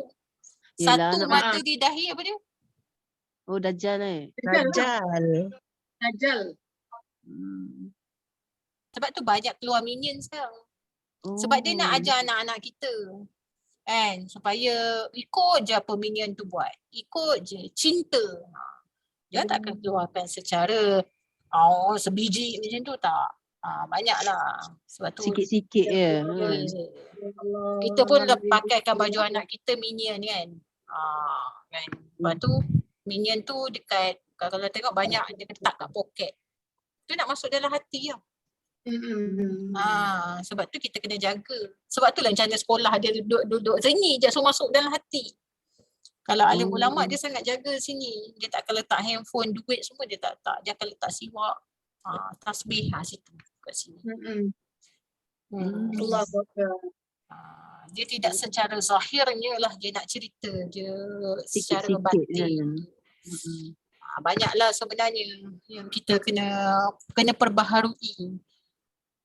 D: Yelah,
A: Satu
D: nak
A: mata di dahi apa dia?
D: Oh, Dajjal
C: Dajjal.
B: Dajjal.
A: Sebab tu banyak keluar minion sekarang. Sebab dia nak ajar anak-anak kita. Kan? Supaya ikut je apa minion tu buat. Ikut je. Cinta. Dia takkan keluarkan secara sebiji macam tu tak. Banyaklah. Sebab tu
D: sikit-sikit je.
A: kita pun pakaikan baju anak kita minion kan. Kan. Lepas tu minion tu dekat, kalau tengok banyak dia letak kat poket. Tu nak masuk dalam hati lah. Sebab tu kita kena jaga. Sebab tu lah macam sekolah dia duduk sini je, so masuk dalam hati. Kalau alim ulama dia sangat jaga sini. Dia tak akan letak handphone, duit semua dia tak. Dia akan letak siwak, tasbih situ kat sini.
B: Allah Akbar.
A: Dia tidak secara zahirnya lah dia nak cerita je secara
D: Sikit-sikit
A: batin. Banyaklah sebenarnya yang kita kena perbaharui.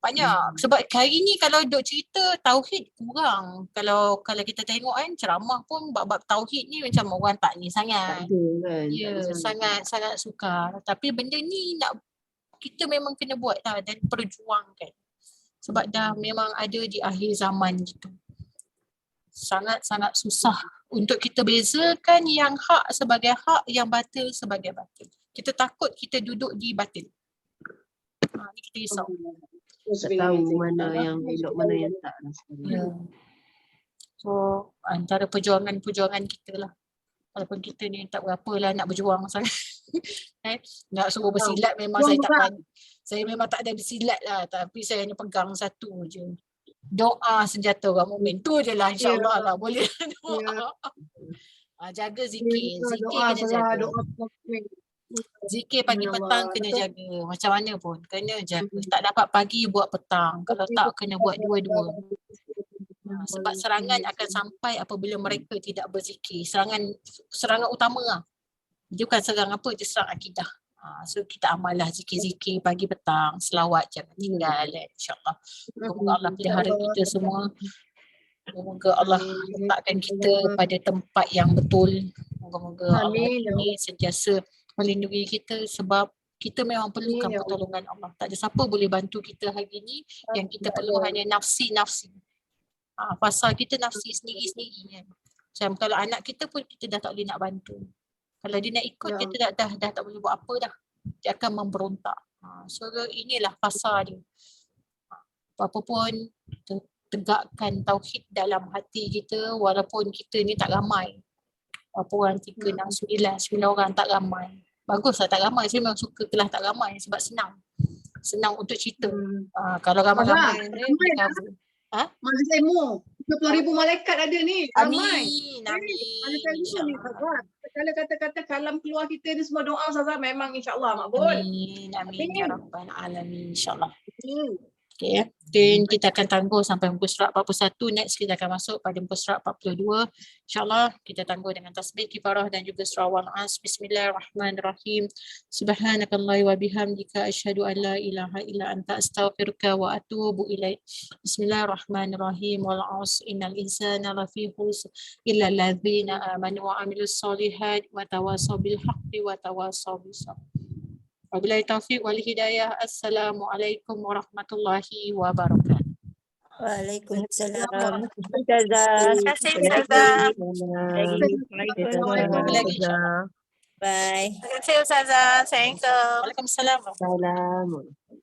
A: Banyak. Sebab hari ni kalau duk cerita tauhid kurang. Kalau kita tengok kan ceramah pun bab-bab tauhid ni macam orang tak ni sangat.
D: Tak ada kan.
A: Ya, sangat sukar. Tapi benda ni kita memang kena buat lah dan perjuangkan. Sebab dah memang ada di akhir zaman gitu. Sangat-sangat susah untuk kita bezakan yang hak sebagai hak, yang batil sebagai batil. Kita takut kita duduk di batil. Ni kita risau.
D: Tak tahu mana yang elok, mana yang tak.
A: So antara perjuangan kita lah. Walaupun kita ni tak berapa lah nak berjuang sangat. Nak suruh bersilat memang saya tak pandai. Saya memang tak ada bersilat lah. Tapi saya hanya pegang satu je. Doa senjata orang mukmin. Tu je lah insyaAllah lah. Boleh doa. Jaga zikir. Zikir kena jaga. Zikir pagi petang kena jaga. Macam mana pun kena jaga. Tak dapat pagi buat petang. Kalau tak kena buat dua-dua. Sebab serangan akan sampai apabila mereka tidak berzikir. Serangan utama lah. Dia bukan serang apa, dia serang akidah. So kita amallah zikir-zikir pagi petang, selawat jangan tinggal insyaAllah. Semoga Allah pelihara kita semua. Semoga Allah letakkan kita pada tempat yang betul. Semoga Allah ini sentiasa melindungi kita sebab kita memang perlukan pertolongan Allah. Tak ada siapa boleh bantu kita hari ini. Yang kita perlu hanya nafsi-nafsi. Pasal kita nafsi sendiri-sendiri kan. Macam kalau anak kita pun kita dah tak boleh nak bantu. Kalau dia nak ikut kita dah tak boleh buat apa dah. Dia akan memberontak. So inilah pasal dia. Apa pun tegakkan tauhid dalam hati kita walaupun kita ni tak ramai. Berapa orang 3, 6, 9 orang tak ramai. Baguslah tak ramai. Saya memang suka kelas tak ramai sebab senang. Senang untuk cerita. Kalau ramai-ramai ni cover.
B: Majlis ilmu 30,000 malaikat ada ni. Ramai.
A: Amin.
B: Kalau kata-kata kalam keluar kita ni semua doa Ustazah memang insya-Allah makbul.
A: Amin ya rabbal alamin insya-Allah. Okay, ya. Then kita akan tangguh sampai muka surat 41. Next kita akan masuk pada muka surat 42. InsyaAllah kita tangguh dengan tasbih kifarah dan juga surah Wal-As. Bismillahirrahmanirrahim. Subhanakallah wa bihamdika asyhadu an la ilaha illa anta astaghfiruka wa atubu ilaik. Bismillahirrahmanirrahim. Wal-As innal insana lafi khusr illa alladzina amanu wa amilus solihat wa tawasaw bil haqqi wa tawasaw bis sabr. Wabillahi taufiq wal hidayah. Assalamualaikum warahmatullahi wabarakatuh.
C: Waalaikumsalam. Ustazah.
A: Terima kasih, Ustazah.
C: Bye.
A: Terima kasih, Ustazah. Assalamualaikum. Waalaikumsalam.
D: Salam.